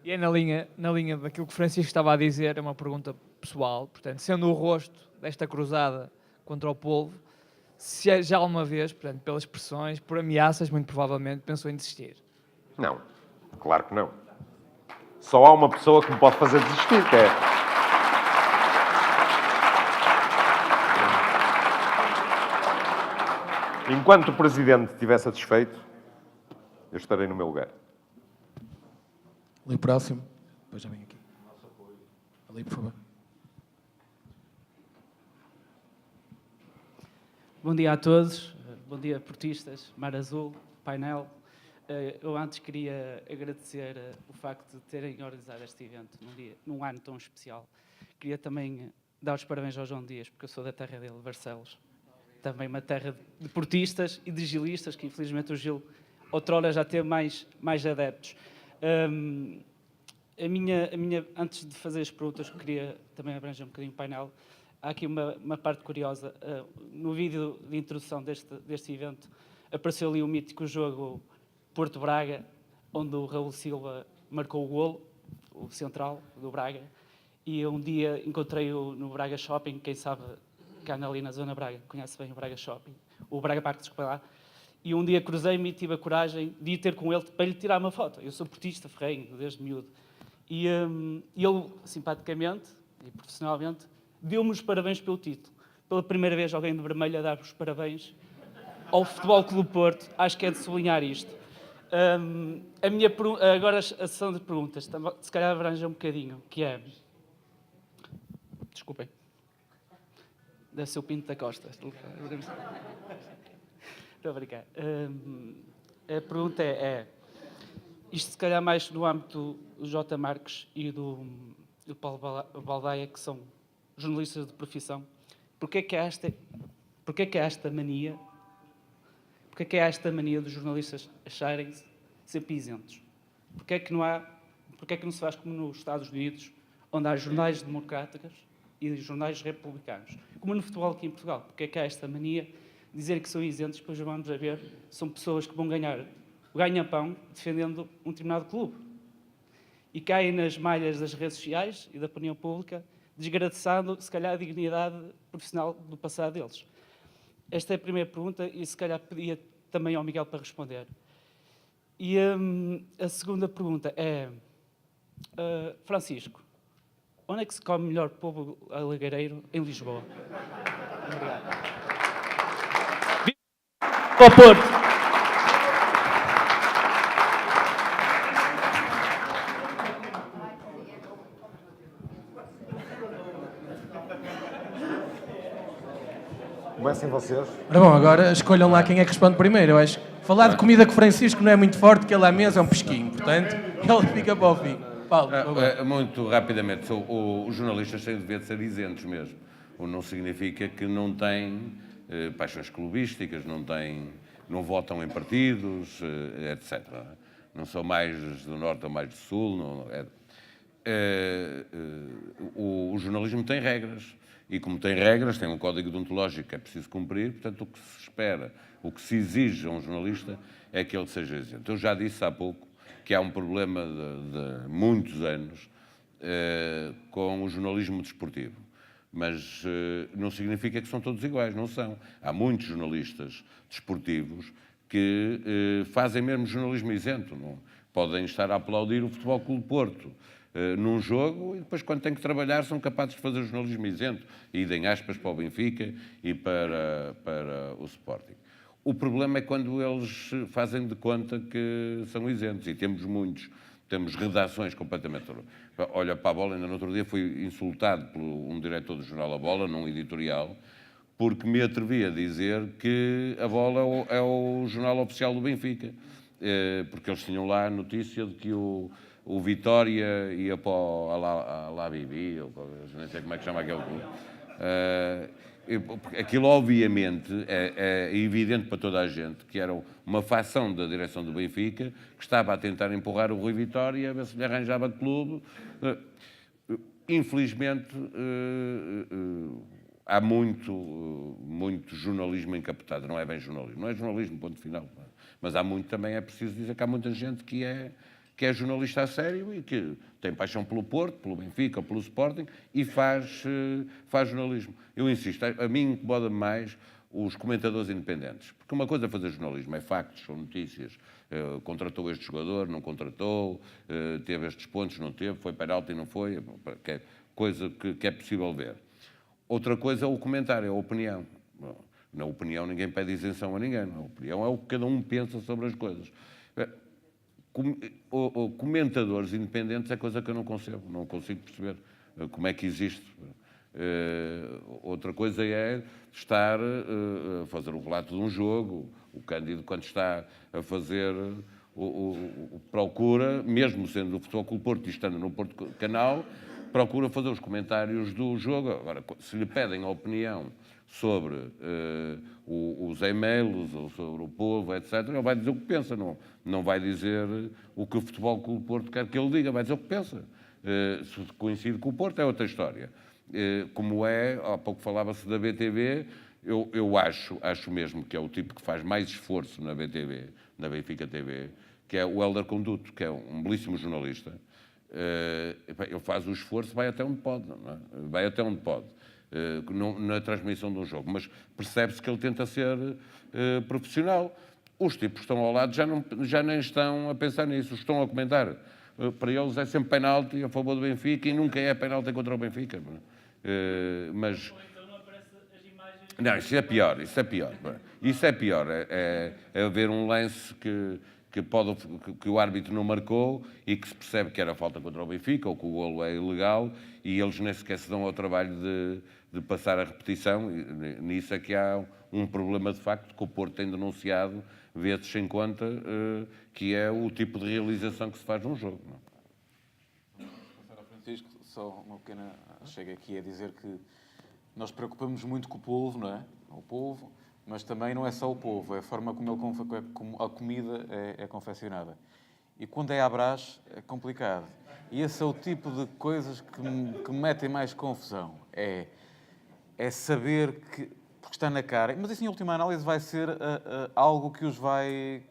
E é na linha daquilo que o Francisco estava a dizer, é uma pergunta pessoal. Portanto, sendo o rosto desta cruzada contra o povo, se já alguma vez, portanto, pelas pressões, por ameaças, muito provavelmente, pensou em desistir? Não, claro que não. Só há uma pessoa que me pode fazer desistir, que é... Enquanto o Presidente estiver satisfeito, eu estarei no meu lugar. Ali próximo. Depois já vem aqui. Ali, por favor. Bom dia a todos. Bom dia, portistas, Mar Azul, painel. Eu antes queria agradecer o facto de terem organizado este evento num ano tão especial. Queria também dar os parabéns ao João Dias, porque eu sou da terra dele, Barcelos. Também uma terra de portistas e de gilistas, que infelizmente o Gil outrora já teve mais adeptos. Antes de fazer as perguntas, queria também abranger um bocadinho o painel. Há aqui uma parte curiosa. No vídeo de introdução deste evento, apareceu ali o mítico jogo Porto-Braga, onde o Raul Silva marcou o golo, o central do Braga, e um dia encontrei-o no Braga Shopping, quem sabe que anda ali na Zona Braga, conhece bem o Braga Shopping, o Braga Parque, desculpa lá, e um dia cruzei-me e tive a coragem de ir ter com ele para lhe tirar uma foto. Eu sou portista, ferrenho, desde miúdo. E ele, simpaticamente e profissionalmente, deu-me os parabéns pelo título. Pela primeira vez alguém de vermelho a dar os parabéns ao Futebol Clube Porto. Acho que é de sublinhar isto. Agora a sessão de perguntas, se calhar abranja um bocadinho, que é... Desculpem. Deve ser o Pinto da Costa. Estou a brincar. A pergunta isto se calhar mais no âmbito do J. Marques e do Paulo Baldaia, que são jornalistas de profissão. Porquê que há esta mania dos jornalistas acharem-se sempre isentos? Porquê que não se faz como nos Estados Unidos, onde há jornais democráticos e jornais republicanos? Como no futebol aqui em Portugal. Porquê que há esta mania de dizer que são isentos, depois vamos a ver, são pessoas que vão ganhar o ganha-pão defendendo um determinado clube. E caem nas malhas das redes sociais e da opinião pública, desgraçando, se calhar, a dignidade profissional do passado deles. Esta é a primeira pergunta e, se calhar, pedia também ao Miguel para responder. E a segunda pergunta é... Francisco, onde é que se come melhor polvo alagareiro em Lisboa? Obrigado. Viva o Porto! Comecem vocês. Ora bom, agora escolham lá quem é que responde primeiro. Eu acho que falar de comida com o Francisco não é muito forte, que ele à mesa é um pesquinho. Portanto, ele fica para o fim. Paulo, muito rapidamente, os jornalistas têm o dever de ser isentos mesmo. O não significa que não têm paixões clubísticas, não votam em partidos, etc. Não são mais do norte ou mais do sul. O jornalismo tem regras. E como tem regras, tem um código deontológico que é preciso cumprir, portanto, o que se espera, o que se exige a um jornalista é que ele seja isento. Eu já disse há pouco que há um problema de muitos anos com o jornalismo desportivo. Mas não significa que são todos iguais, não são. Há muitos jornalistas desportivos que fazem mesmo jornalismo isento. Não? Podem estar a aplaudir o Futebol Clube Porto, num jogo e depois, quando têm que trabalhar, são capazes de fazer jornalismo isento e deem aspas para o Benfica e para o Sporting. O problema é quando eles fazem de conta que são isentos, e temos muitos. Temos redações completamente... Olha, para a Bola, ainda no outro dia fui insultado por um diretor do jornal A Bola, num editorial, porque me atrevi a dizer que a Bola é o jornal oficial do Benfica. Porque eles tinham lá a notícia de que o Vitória ia para o Alabibi, ou não sei como é que chama aquele clube. Aquilo, obviamente, é evidente para toda a gente que era uma facção da direção do Benfica que estava a tentar empurrar o Rui Vitória a ver se lhe arranjava de clube. Infelizmente, há muito jornalismo encapotado. Não é bem jornalismo. Não é jornalismo, ponto final. Mas há muito também, é preciso dizer que há muita gente que é jornalista a sério e que tem paixão pelo Porto, pelo Benfica, pelo Sporting e faz jornalismo. Eu insisto, a mim incomoda mais os comentadores independentes. Porque uma coisa é fazer jornalismo, é factos, são notícias. Contratou este jogador, não contratou, teve estes pontos, não teve, foi penalti, não foi, que é coisa que é possível ver. Outra coisa é o comentário, é a opinião. Na opinião ninguém pede isenção a ninguém. A opinião é o que cada um pensa sobre as coisas. Comentadores independentes é coisa que eu não concebo, não consigo perceber como é que existe. Outra coisa é estar a fazer o relato de um jogo. O Cândido, quando está a fazer procura, mesmo sendo do Futebol Clube Porto e estando no Porto Canal, procura fazer os comentários do jogo. Agora, se lhe pedem a opinião sobre os e-mails, ou sobre o povo, etc., ele vai dizer o que pensa, não vai dizer o que o Futebol Clube Porto quer que ele diga, vai dizer o que pensa. Se coincide com o Porto, é outra história. Como há pouco falava-se da BTV, eu acho mesmo que é o tipo que faz mais esforço na BTV, na Benfica TV, que é o Hélder Conduto, que é um belíssimo jornalista. Ele faz o esforço, vai até onde pode, não é? Vai até onde pode. Na transmissão de um jogo, mas percebe-se que ele tenta ser profissional. Os tipos que estão ao lado já nem estão a pensar nisso, estão a comentar. Para eles é sempre penalti a favor do Benfica e nunca é penalti contra o Benfica. Mas... Não, isso é pior. Isso é pior. É haver um lance que o árbitro não marcou e que se percebe que era falta contra o Benfica ou que o golo é ilegal e eles nem sequer se dão ao trabalho de passar a repetição. E nisso é que há um problema de facto que o Porto tem denunciado vezes sem conta, que é o tipo de realização que se faz num jogo. Francisco, só uma pequena... Chega aqui a dizer que nós preocupamos muito com o povo, não é? O povo, mas também não é só o povo, é a forma como a comida é confeccionada. E quando é à brás, é complicado. E esse é o tipo de coisas que me metem mais confusão. É saber que... Porque está na cara. Mas isso, em última análise, vai ser algo que os vai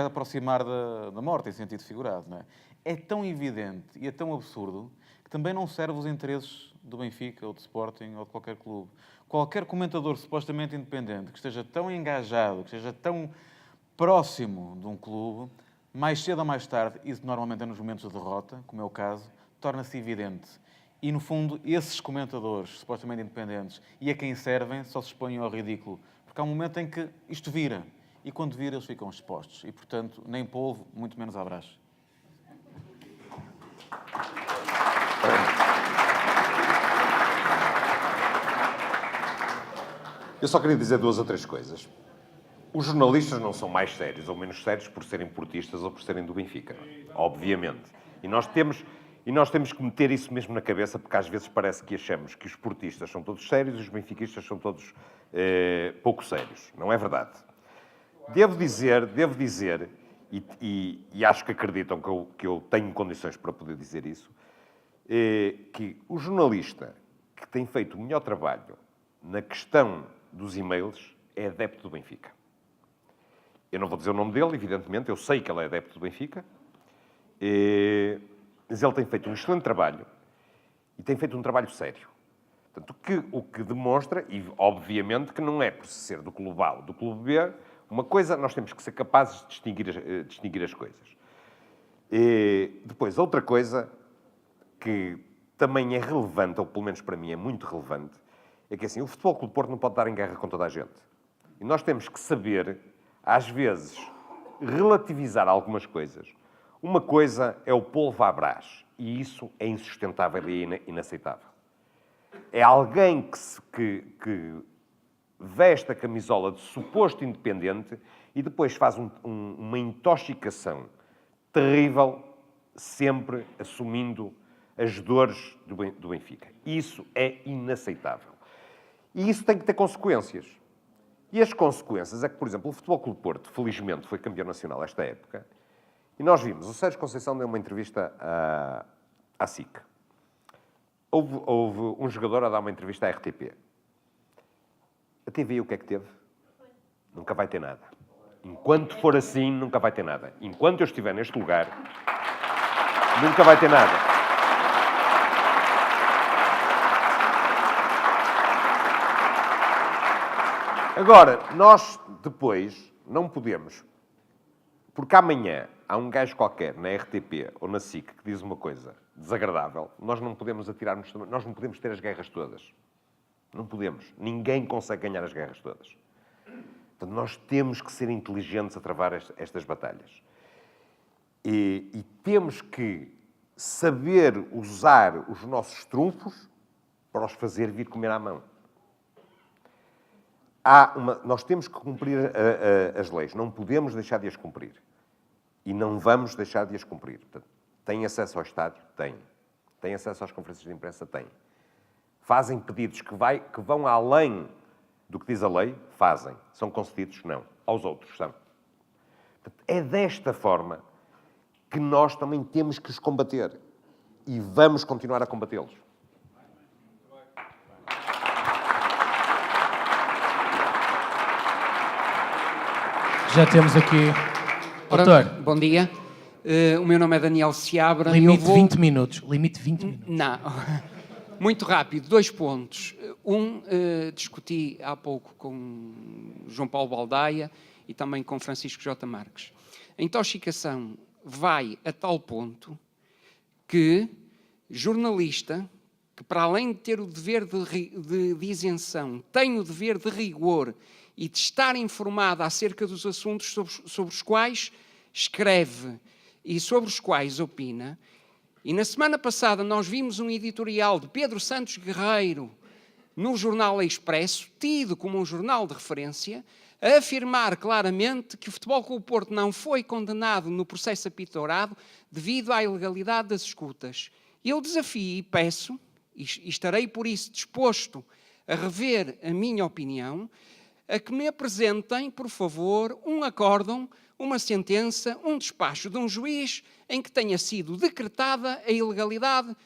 aproximar da morte, em sentido figurado, não é? É tão evidente e é tão absurdo que também não serve os interesses do Benfica, ou do Sporting, ou de qualquer clube. Qualquer comentador supostamente independente que esteja tão engajado, que esteja tão próximo de um clube, mais cedo ou mais tarde, isso normalmente é nos momentos de derrota, como é o caso, torna-se evidente. E, no fundo, esses comentadores supostamente independentes e a quem servem só se expõem ao ridículo. Porque há um momento em que isto vira. E quando vira, eles ficam expostos. E, portanto, nem polvo, muito menos abraço. Eu só queria dizer 2 ou 3 coisas. Os jornalistas não são mais sérios ou menos sérios por serem portistas ou por serem do Benfica. Obviamente. E nós temos que meter isso mesmo na cabeça, porque às vezes parece que achamos que os portistas são todos sérios e os benfiquistas são todos pouco sérios. Não é verdade. Devo dizer, e acho que acreditam que eu tenho condições para poder dizer isso, que o jornalista que tem feito o melhor trabalho na questão dos e-mails é adepto do Benfica. Eu não vou dizer o nome dele, evidentemente, eu sei que ele é adepto do Benfica, mas ele tem feito um excelente trabalho e tem feito um trabalho sério. Portanto, o que demonstra, e obviamente que não é por ser do Clube A ou do Clube B, uma coisa, nós temos que ser capazes de distinguir as coisas. Depois, outra coisa que também é relevante, ou pelo menos para mim é muito relevante, é que assim, o Futebol Clube do Porto não pode estar em guerra com toda a gente. E nós temos que saber, às vezes, relativizar algumas coisas. Uma coisa é o polvo à brás, e isso é insustentável e inaceitável. É alguém que veste a camisola de suposto independente e depois faz uma intoxicação terrível, sempre assumindo as dores do Benfica. Isso é inaceitável. E isso tem que ter consequências. E as consequências é que, por exemplo, o Futebol Clube do Porto, felizmente, foi campeão nacional esta época, e nós vimos, o Sérgio Conceição deu uma entrevista à SIC. Houve um jogador a dar uma entrevista à RTP. A TV o que é que teve? Nunca vai ter nada. Enquanto for assim, nunca vai ter nada. Enquanto eu estiver neste lugar, nunca vai ter nada. Agora, nós depois não podemos, porque amanhã há um gajo qualquer na RTP ou na SIC que diz uma coisa desagradável, nós não podemos atirar-nos, nós não podemos ter as guerras todas. Não podemos. Ninguém consegue ganhar as guerras todas. Portanto, nós temos que ser inteligentes a travar estas batalhas. E temos que saber usar os nossos trunfos para os fazer vir comer à mão. Nós temos que cumprir as leis. Não podemos deixar de as cumprir. E não vamos deixar de as cumprir. Portanto, tem acesso ao estádio? Tem. Tem acesso às conferências de imprensa? Tem. Fazem pedidos que vão além do que diz a lei? Fazem. São concedidos? Não. Aos outros são. Portanto, é desta forma que nós também temos que os combater. E vamos continuar a combatê-los. Já temos aqui... Doutor. Bom dia. O meu nome é Daniel Seabra. Limite 20 minutos. Limite 20 minutos. Não. Muito rápido. 2 pontos. Discuti há pouco com João Paulo Baldaia e também com Francisco J. Marques. A intoxicação vai a tal ponto que jornalista, que para além de ter o dever de isenção, tem o dever de rigor e de estar informado acerca dos assuntos sobre os quais escreve e sobre os quais opina. E na semana passada nós vimos um editorial de Pedro Santos Guerreiro no jornal Expresso, tido como um jornal de referência, a afirmar claramente que o Futebol Clube do Porto não foi condenado no processo apitourado devido à ilegalidade das escutas. Eu desafio e peço, e estarei por isso disposto a rever a minha opinião, a que me apresentem, por favor, um acórdão, uma sentença, um despacho de um juiz em que tenha sido decretada a ilegalidade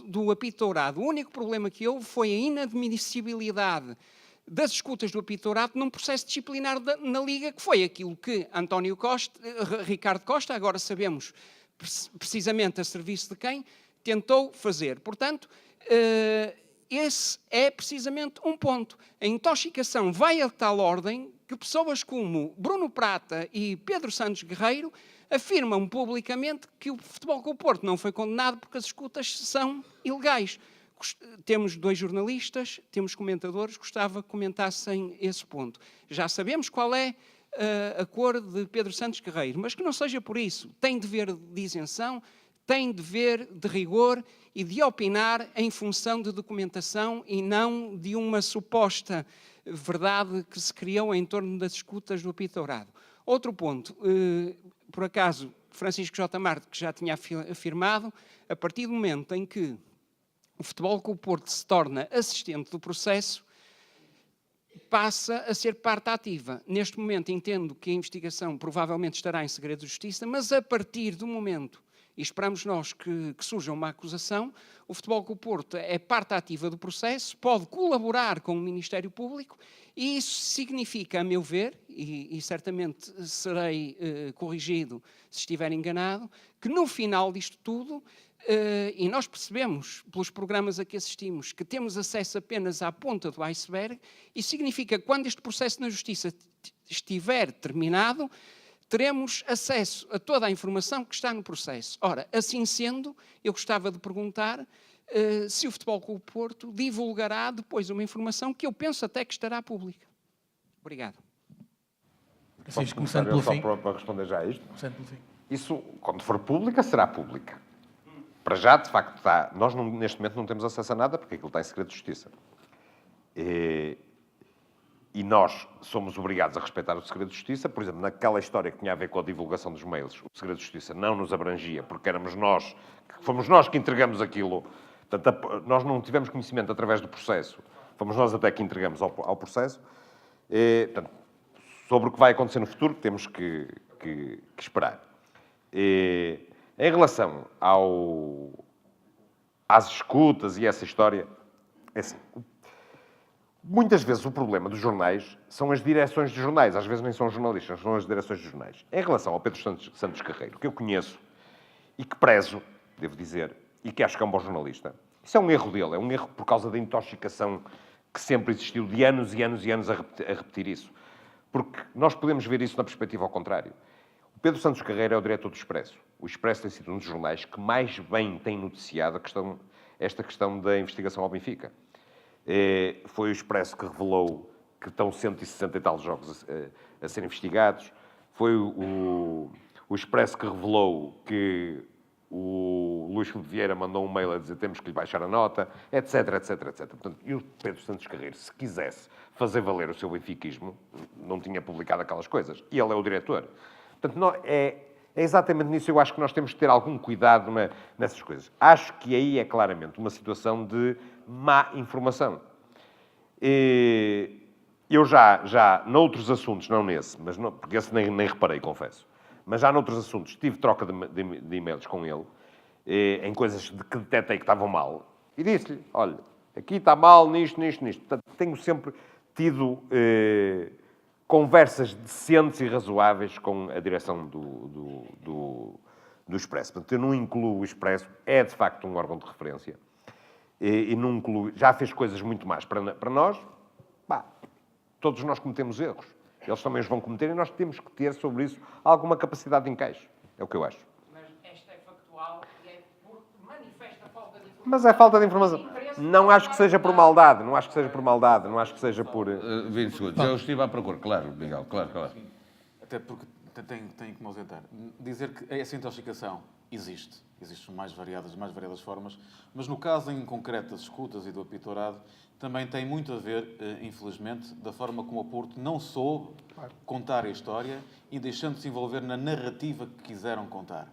do apitourado. O único problema que houve foi a inadmissibilidade das escutas do apitourado num processo disciplinar na Liga, que foi aquilo que Ricardo Costa, agora sabemos precisamente a serviço de quem, tentou fazer. Portanto, esse é precisamente um ponto. A intoxicação vai a tal ordem que pessoas como Bruno Prata e Pedro Santos Guerreiro afirmam publicamente que o Futebol Clube do Porto não foi condenado porque as escutas são ilegais. Temos 2 jornalistas, temos comentadores, gostava que comentassem esse ponto. Já sabemos qual é a cor de Pedro Santos Guerreiro, mas que não seja por isso. Tem dever de isenção, tem dever de rigor e de opinar em função de documentação e não de uma suposta verdade que se criou em torno das escutas do apitourado. Outro ponto, por acaso, Francisco J. Marques já tinha afirmado, a partir do momento em que o Futebol Clube do Porto se torna assistente do processo, passa a ser parte ativa. Neste momento entendo que a investigação provavelmente estará em segredo de justiça, mas a partir do momento, e esperamos nós que surja uma acusação, o Futebol Clube do Porto é parte ativa do processo, pode colaborar com o Ministério Público e isso significa, a meu ver, e certamente serei corrigido se estiver enganado, que no final disto tudo, e nós percebemos pelos programas a que assistimos que temos acesso apenas à ponta do iceberg, isso significa que quando este processo na Justiça estiver terminado, teremos acesso a toda a informação que está no processo. Ora, assim sendo, eu gostava de perguntar se o Futebol Clube Porto divulgará depois uma informação que eu penso até que estará pública. Obrigado. Posso começar eu só para responder já a isto? Isso, quando for pública, será pública. Para já, de facto, está. Nós, neste momento, não temos acesso a nada, porque aquilo está em segredo de justiça. E nós somos obrigados a respeitar o segredo de justiça. Por exemplo, naquela história que tinha a ver com a divulgação dos mails, o segredo de justiça não nos abrangia, porque fomos nós que entregamos aquilo. Portanto, nós não tivemos conhecimento através do processo. Fomos nós até que entregamos ao processo. Portanto, sobre o que vai acontecer no futuro, temos que esperar. Em relação às escutas e essa história, é assim, muitas vezes o problema dos jornais são as direções dos jornais. Às vezes nem são os jornalistas, são as direções dos jornais. Em relação ao Pedro Santos Carreiro, que eu conheço e que prezo, devo dizer, e que acho que é um bom jornalista, isso é um erro dele. É um erro por causa da intoxicação que sempre existiu, de anos e anos e anos a repetir isso. Porque nós podemos ver isso na perspectiva ao contrário. O Pedro Santos Carreiro é o diretor do Expresso. O Expresso tem sido um dos jornais que mais bem tem noticiado esta questão da investigação ao Benfica. Foi o Expresso que revelou que estão 160 e tal jogos a ser investigados. Foi o Expresso que revelou que o Luís Filipe Vieira mandou um mail a dizer temos que lhe baixar a nota, etc, etc, etc. Portanto, e o Pedro Santos Carreiro, se quisesse fazer valer o seu benfiquismo, não tinha publicado aquelas coisas. E ele é o diretor. Portanto, é exatamente nisso. Eu acho que nós temos de ter algum cuidado nessas coisas. Acho que aí é claramente uma situação de má informação. Eu já noutros assuntos, não nesse, mas não, porque esse nem reparei, confesso, mas já noutros assuntos tive troca de e-mails com ele, em coisas que detetei que estavam mal, e disse-lhe, olha, aqui está mal nisto. Portanto, tenho sempre tido conversas decentes e razoáveis com a direção do Expresso. Portanto, eu não incluo o Expresso, é de facto um órgão de referência, e não incluo, já fez coisas muito más para nós. Todos nós cometemos erros. Eles também os vão cometer e nós temos que ter sobre isso alguma capacidade de encaixe. É o que eu acho. Mas esta é factual e é porque manifesta falta de informação. Mas é falta de informação. Não acho que seja por maldade. Não acho que seja por maldade. Não acho que seja por... 20 segundos. Eu estive à procura. Claro, Miguel. Claro. Até porque tenho que me ausentar. Dizer que essa intoxicação existe. Existem mais variadas formas. Mas no caso em concreto das escutas e do apitourado, também tem muito a ver, infelizmente, da forma como o Porto não soube contar a história e deixando de se envolver na narrativa que quiseram contar.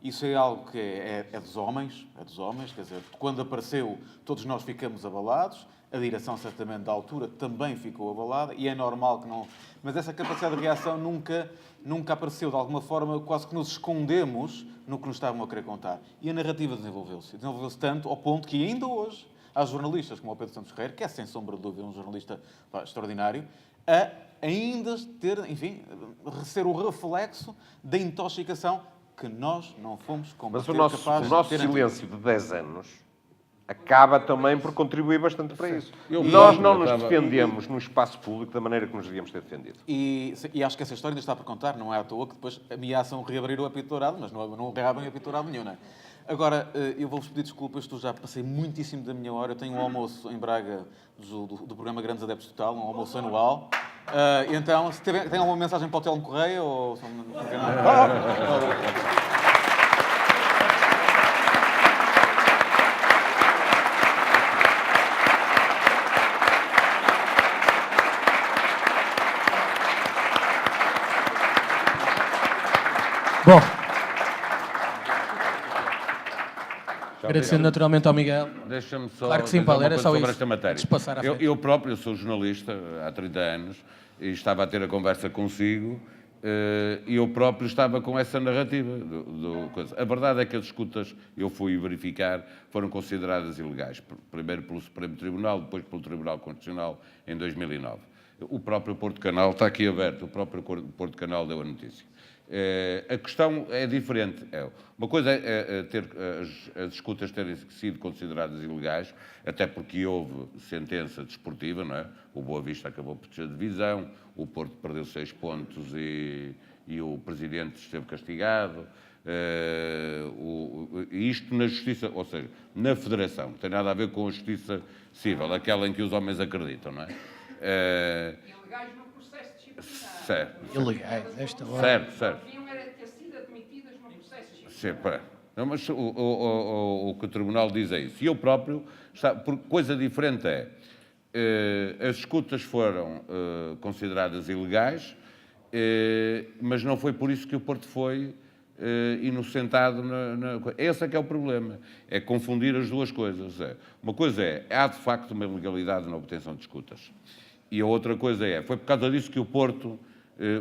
Isso é algo que é dos homens, quer dizer, quando apareceu, todos nós ficamos abalados, a direção, certamente, da altura também ficou abalada, e é normal que não... Mas essa capacidade de reação nunca apareceu. De alguma forma, quase que nos escondemos no que nos estavam a querer contar. E a narrativa desenvolveu-se. Desenvolveu-se tanto ao ponto que ainda hoje há jornalistas como o Pedro Santos Carreiro, que é, sem sombra de dúvida, um jornalista extraordinário, a ainda ter, enfim, ser o reflexo da intoxicação que nós não fomos combater. Mas o nosso silêncio de 10 anos acaba também por contribuir bastante para isso. Nós não nos defendemos no espaço público da maneira que nos devíamos ter defendido. E acho que essa história ainda está por contar, não é à toa que depois ameaçam reabrir o apitourado, mas não reabrem o apitourado nenhum, não é? Agora, eu vou-vos pedir desculpas, já passei muitíssimo da minha hora. Eu tenho um almoço em Braga do programa Grandes Adeptos Total, um almoço anual. Então, se tem alguma mensagem para o Telmo Correia? Ou... Bom, agradecendo naturalmente ao Miguel. Deixa-me só claro que sim, Paulo, era só sobre isso. esta matéria. Eu próprio sou jornalista há 30 anos e estava a ter a conversa consigo e eu próprio estava com essa narrativa. A verdade é que as escutas, eu fui verificar, foram consideradas ilegais. Primeiro pelo Supremo Tribunal, depois pelo Tribunal Constitucional em 2009. O próprio Porto Canal, está aqui aberto, o próprio Porto Canal deu a notícia. A questão é diferente. Uma coisa é ter as escutas terem sido consideradas ilegais, até porque houve sentença desportiva, não é? O Boa Vista acabou por descer de divisão, o Porto perdeu 6 pontos e o presidente esteve castigado. Isto na justiça, ou seja, na federação, não tem nada a ver com a justiça civil, aquela em que os homens acreditam, não é? Ilegais no processo disciplinar. Certo. Ilegais, esta hora. Certo. Deviam era ter sido admitidas no processo disciplinar. Sempre. Não, mas o que o Tribunal diz é isso. E eu próprio, coisa diferente as escutas foram consideradas ilegais, mas não foi por isso que o Porto foi inocentado. Esse é que é o problema. É confundir as duas coisas. Uma coisa há de facto uma ilegalidade na obtenção de escutas. E a outra coisa foi por causa disso que o Porto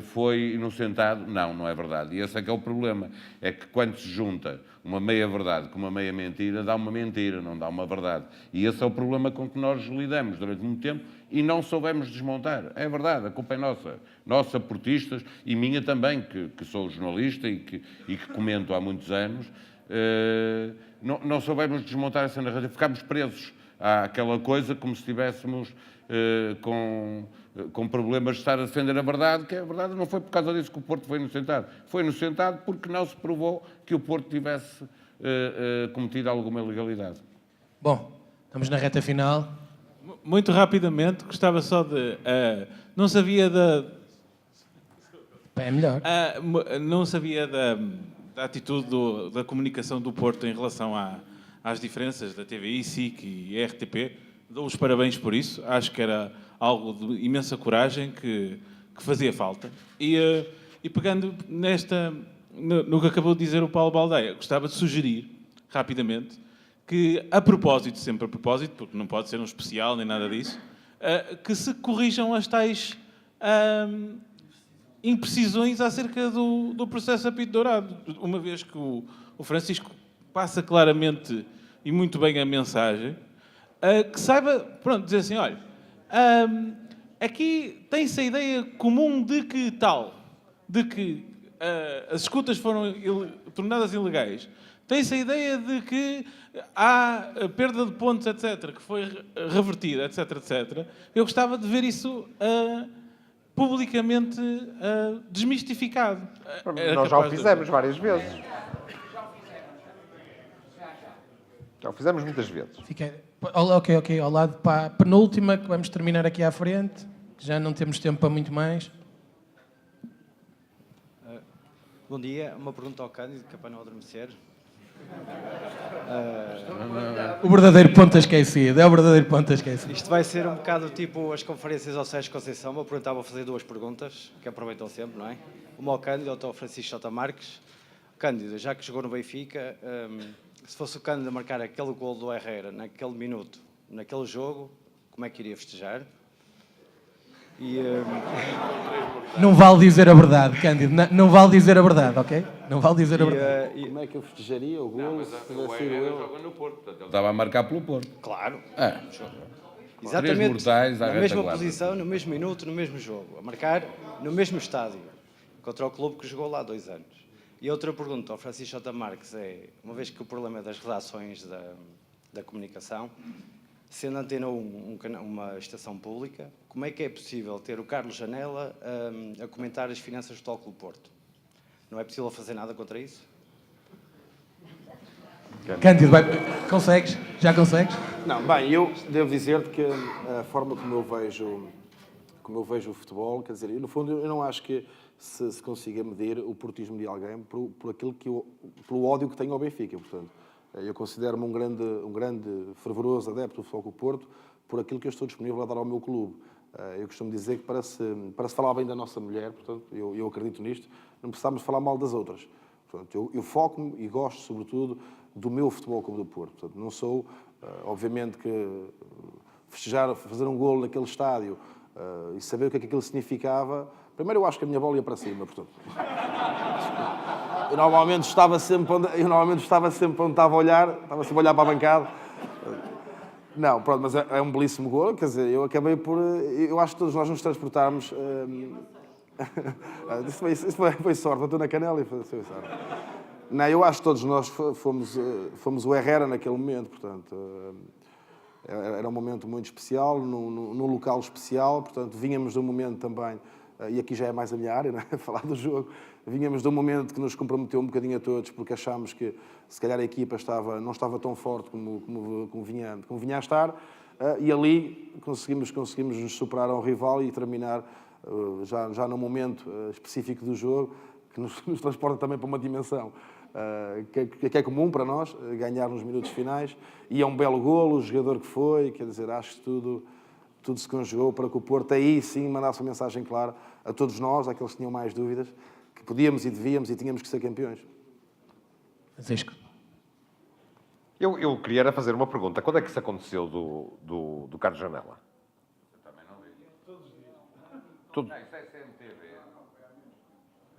foi inocentado? Não é verdade. E esse é que é o problema. É que quando se junta uma meia-verdade com uma meia-mentira, dá uma mentira, não dá uma verdade. E esse é o problema com que nós lidamos durante muito tempo e não soubemos desmontar. É verdade, a culpa é nossa. Nossa, portistas, e minha também, que sou jornalista e que comento há muitos anos, não soubemos desmontar essa narrativa. Ficámos presos àquela coisa como se estivéssemos com problemas de estar a defender a verdade, que a verdade não foi por causa disso que o Porto foi inocentado. Foi inocentado porque não se provou que o Porto tivesse cometido alguma ilegalidade. Bom, estamos na reta final. Muito rapidamente, gostava só de... não sabia É melhor. não sabia da atitude da comunicação do Porto em relação às diferenças da TVI, SIC e RTP. Dou os parabéns por isso. Acho que era algo de imensa coragem que fazia falta. E pegando no que acabou de dizer o Paulo Baldaia, gostava de sugerir, rapidamente, que sempre a propósito, porque não pode ser um especial nem nada disso, que se corrijam as tais imprecisões acerca do processo apito dourado. Uma vez que o Francisco passa claramente e muito bem a mensagem, que saiba, dizer assim, olha, aqui tem-se a ideia comum de que as escutas foram tornadas ilegais. Tem-se a ideia de que há perda de pontos, etc., que foi revertida, etc., etc. Eu gostava de ver isso publicamente desmistificado. Nós já o fizemos várias vezes. Já o fizemos muitas vezes. Ok, ao lado para a penúltima, que vamos terminar aqui à frente, que já não temos tempo para muito mais. Bom dia, uma pergunta ao Cândido, que é para não adormecer. O verdadeiro ponto esquecido, é o verdadeiro ponto esquecido. Isto vai ser um bocado tipo as conferências ao Sérgio Conceição. Vou fazer 2 perguntas, que aproveitam sempre, não é? Uma ao Cândido, outra ao Francisco J. Marques. Cândido, já que jogou no Benfica, se fosse o Cândido a marcar aquele gol do Herrera naquele minuto, naquele jogo, como é que iria festejar? Não vale dizer a verdade, Cândido. Não vale dizer a verdade, ok? Não vale dizer a verdade. Como é que eu festejaria o gol? Não, mas o Herrera joga no Porto. Portanto, ele estava a marcar pelo Porto. Claro. Exatamente. 3 mortais na mesma posição, no mesmo minuto, no mesmo jogo. A marcar no mesmo estádio. Contra o clube que jogou lá há 2 anos. E outra pergunta ao Francisco J. Marques uma vez que o problema é das redações da comunicação, sendo a Antena 1 uma estação pública, como é que é possível ter o Carlos Janela a comentar as finanças do Futebol Clube Porto? Não é possível fazer nada contra isso? Cândido, consegues? Já consegues? Não, bem, eu devo dizer-te que a forma como eu vejo o futebol, quer dizer, no fundo eu não acho que se consiga medir o portismo de alguém pelo ódio que tem ao Benfica. Portanto, eu considero-me um grande fervoroso adepto do Futebol Clube Porto por aquilo que eu estou disponível a dar ao meu clube. Eu costumo dizer que para se falar bem da nossa mulher, portanto, eu acredito nisto, não precisamos falar mal das outras. Portanto, eu foco-me e gosto, sobretudo, do meu Futebol Clube do Porto. Portanto, não sou, obviamente, que festejar, fazer um golo naquele estádio e saber o que é que aquilo significava. Primeiro, eu acho que a minha bola ia para cima, portanto. Eu normalmente estava sempre onde estava a olhar, estava sempre a olhar para a bancada. Não, pronto, mas é um belíssimo golo, quer dizer, eu acabei por... Eu acho que todos nós nos transportarmos Isso foi sorte, bateu na canela e foi sorte. Não, eu acho que todos nós fomos o Herrera naquele momento, portanto, era um momento muito especial, num local especial, portanto, vínhamos de um momento também, e aqui já é mais a minha área, não é? Falar do jogo, vínhamos de um momento que nos comprometeu um bocadinho a todos, porque achámos que se calhar a equipa não estava tão forte como vinha a estar, e ali conseguimos nos superar ao rival e terminar já num momento específico do jogo, que nos transporta também para uma dimensão que é comum para nós, ganhar nos minutos finais, e é um belo golo, o jogador que foi, quer dizer, acho que tudo se conjugou para que o Porto aí sim mandasse uma mensagem clara a todos nós, àqueles que tinham mais dúvidas, que podíamos e devíamos e tínhamos que ser campeões. Francisco. Eu queria era fazer uma pergunta. Quando é que isso aconteceu do Carlos Janela? Também não vi. Todos os dias. Tudo. Não, isso é CMTV.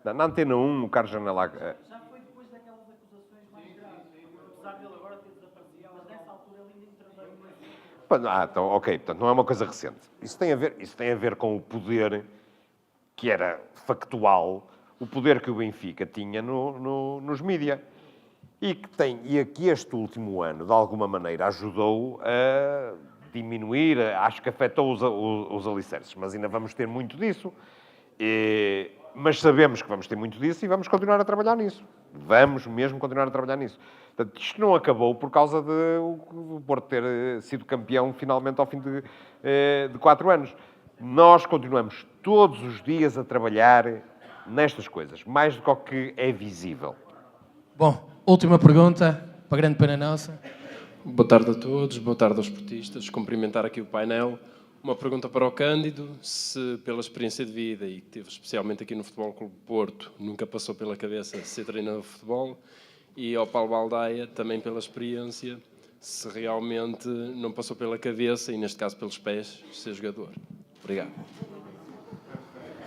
Na Antena 1, o Carlos Janela... Já foi depois daquelas acusações mais graves. Apesar dele agora ter desaparecido, mas nessa altura ele ainda interveio. Então, ok, portanto, não é uma coisa recente. Isso tem a ver com o poder que era factual, o poder que o Benfica tinha nos mídia. E que este último ano, de alguma maneira, ajudou a diminuir, acho que afetou os alicerces, mas ainda vamos ter muito disso. Mas sabemos que vamos ter muito disso e vamos continuar a trabalhar nisso. Vamos mesmo continuar a trabalhar nisso. Portanto, isto não acabou por causa de o Porto ter sido campeão finalmente ao fim de 4 anos. Nós continuamos todos os dias a trabalhar nestas coisas, mais do que o que é visível. Bom, última pergunta, para grande pena nossa. Boa tarde a todos, boa tarde aos portistas. Cumprimentar aqui o painel. Uma pergunta para o Cândido, se pela experiência de vida e que teve especialmente aqui no Futebol Clube Porto, nunca passou pela cabeça ser treinador de futebol, e ao Paulo Baldaia, também pela experiência, se realmente não passou pela cabeça, e neste caso pelos pés, ser jogador. Obrigado.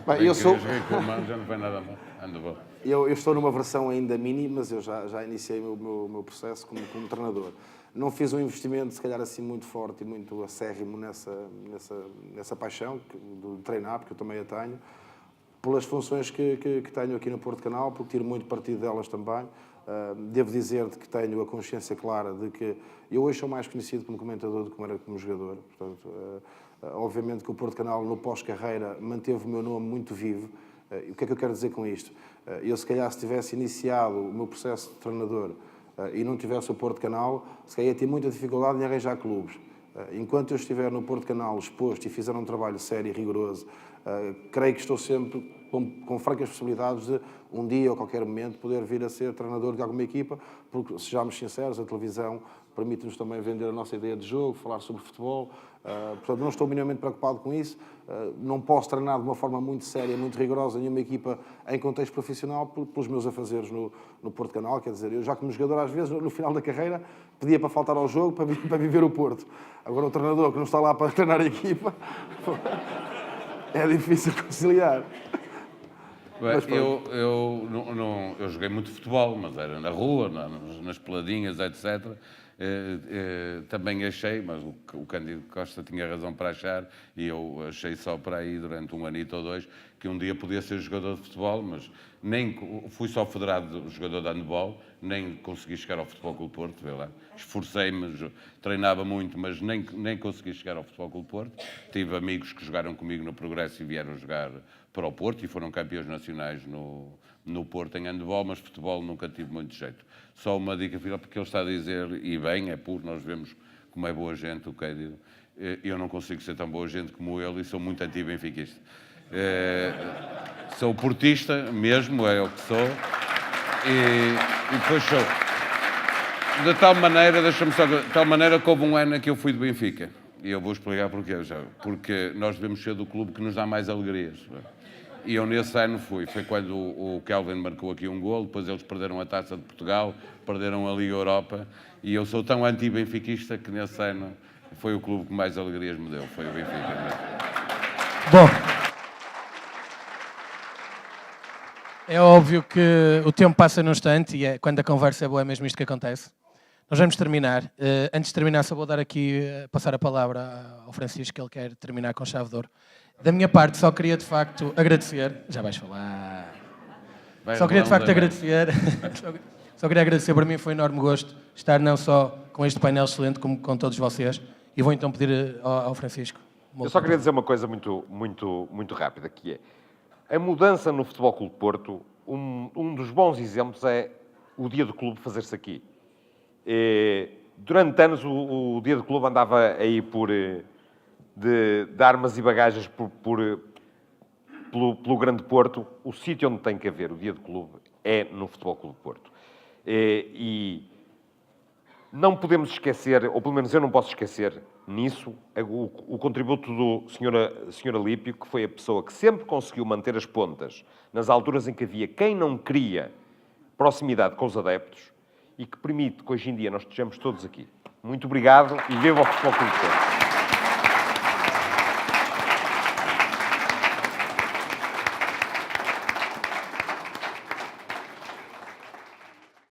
Bem, eu sou... Já não foi nada mal. Handball. Eu estou numa versão ainda mini, mas eu já iniciei o meu processo como treinador. Não fiz um investimento, se calhar, assim muito forte e muito acérrimo nessa paixão de treinar, porque eu também a tenho, pelas funções que tenho aqui no Porto Canal, porque tiro muito partido delas também. Devo dizer-te que tenho a consciência clara de que eu hoje sou mais conhecido como comentador do que era como jogador. Portanto, obviamente que o Porto Canal, no pós-carreira, manteve o meu nome muito vivo. O que é que eu quero dizer com isto? Eu, se calhar, se tivesse iniciado o meu processo de treinador e não tivesse o Porto Canal, se calhar ia ter muita dificuldade em arranjar clubes. Enquanto eu estiver no Porto Canal exposto e fizer um trabalho sério e rigoroso, creio que estou sempre com francas possibilidades de, um dia ou qualquer momento, poder vir a ser treinador de alguma equipa, porque, sejamos sinceros, a televisão permite-nos também vender a nossa ideia de jogo, falar sobre futebol. Portanto, não estou minimamente preocupado com isso. Não posso treinar de uma forma muito séria, muito rigorosa, nenhuma equipa em contexto profissional pelos meus afazeres no Porto Canal. Quer dizer, eu já como jogador, às vezes, no final da carreira, pedia para faltar ao jogo para viver o Porto. Agora, o treinador que não está lá para treinar a equipa, é difícil conciliar. Eu joguei muito futebol, mas era na rua, nas peladinhas, etc. Também achei, mas o Cândido Costa tinha razão para achar, e eu achei só para aí durante um anito ou dois, que um dia podia ser jogador de futebol, mas nem fui só federado jogador de handball, nem consegui chegar ao Futebol Clube Porto, vê lá. Esforcei-me, treinava muito, mas nem consegui chegar ao Futebol Clube Porto. Tive amigos que jogaram comigo no Progresso e vieram jogar para o Porto e foram campeões nacionais no Porto em handball, mas futebol nunca tive muito jeito. Só uma dica final, porque ele está a dizer, e bem, é puro, nós vemos como é boa gente, o Cândido. Eu não consigo ser tão boa gente como ele e sou muito anti-benfiquista. Sou portista mesmo, é o que sou, e depois sou. De tal maneira, deixa-me só, de tal maneira que houve um ano que eu fui do Benfica, e eu vou explicar porquê já, porque nós devemos ser do clube que nos dá mais alegrias. E eu nesse ano foi quando o Kelvin marcou aqui um golo, depois eles perderam a Taça de Portugal, perderam a Liga Europa, e eu sou tão anti-benfiquista que nesse ano foi o clube que mais alegrias me deu, foi o Benfica. Bom, é óbvio que o tempo passa num instante e quando a conversa é boa é mesmo isto que acontece. Nós vamos terminar. Antes de terminar, só vou dar aqui, passar a palavra ao Francisco, que ele quer terminar com chave de ouro. Da minha parte, só queria de facto agradecer. Já vais falar. Só queria de facto agradecer. Só queria agradecer, para mim foi um enorme gosto estar não só com este painel excelente, como com todos vocês. E vou então pedir ao Francisco. Eu só queria dizer uma coisa muito rápida, que é a mudança no Futebol Clube Porto. Um dos bons exemplos é o Dia do Clube fazer-se aqui. Durante anos o Dia do Clube andava aí de armas e bagagens pelo Grande Porto. O sítio onde tem que haver o Dia do Clube é no Futebol Clube Porto. E não podemos esquecer, ou pelo menos eu não posso esquecer nisso, o contributo do Sr. Alípio, que foi a pessoa que sempre conseguiu manter as pontas nas alturas em que havia quem não queria proximidade com os adeptos e que permite que hoje em dia nós estejamos todos aqui. Muito obrigado e viva o Futebol Clube Porto.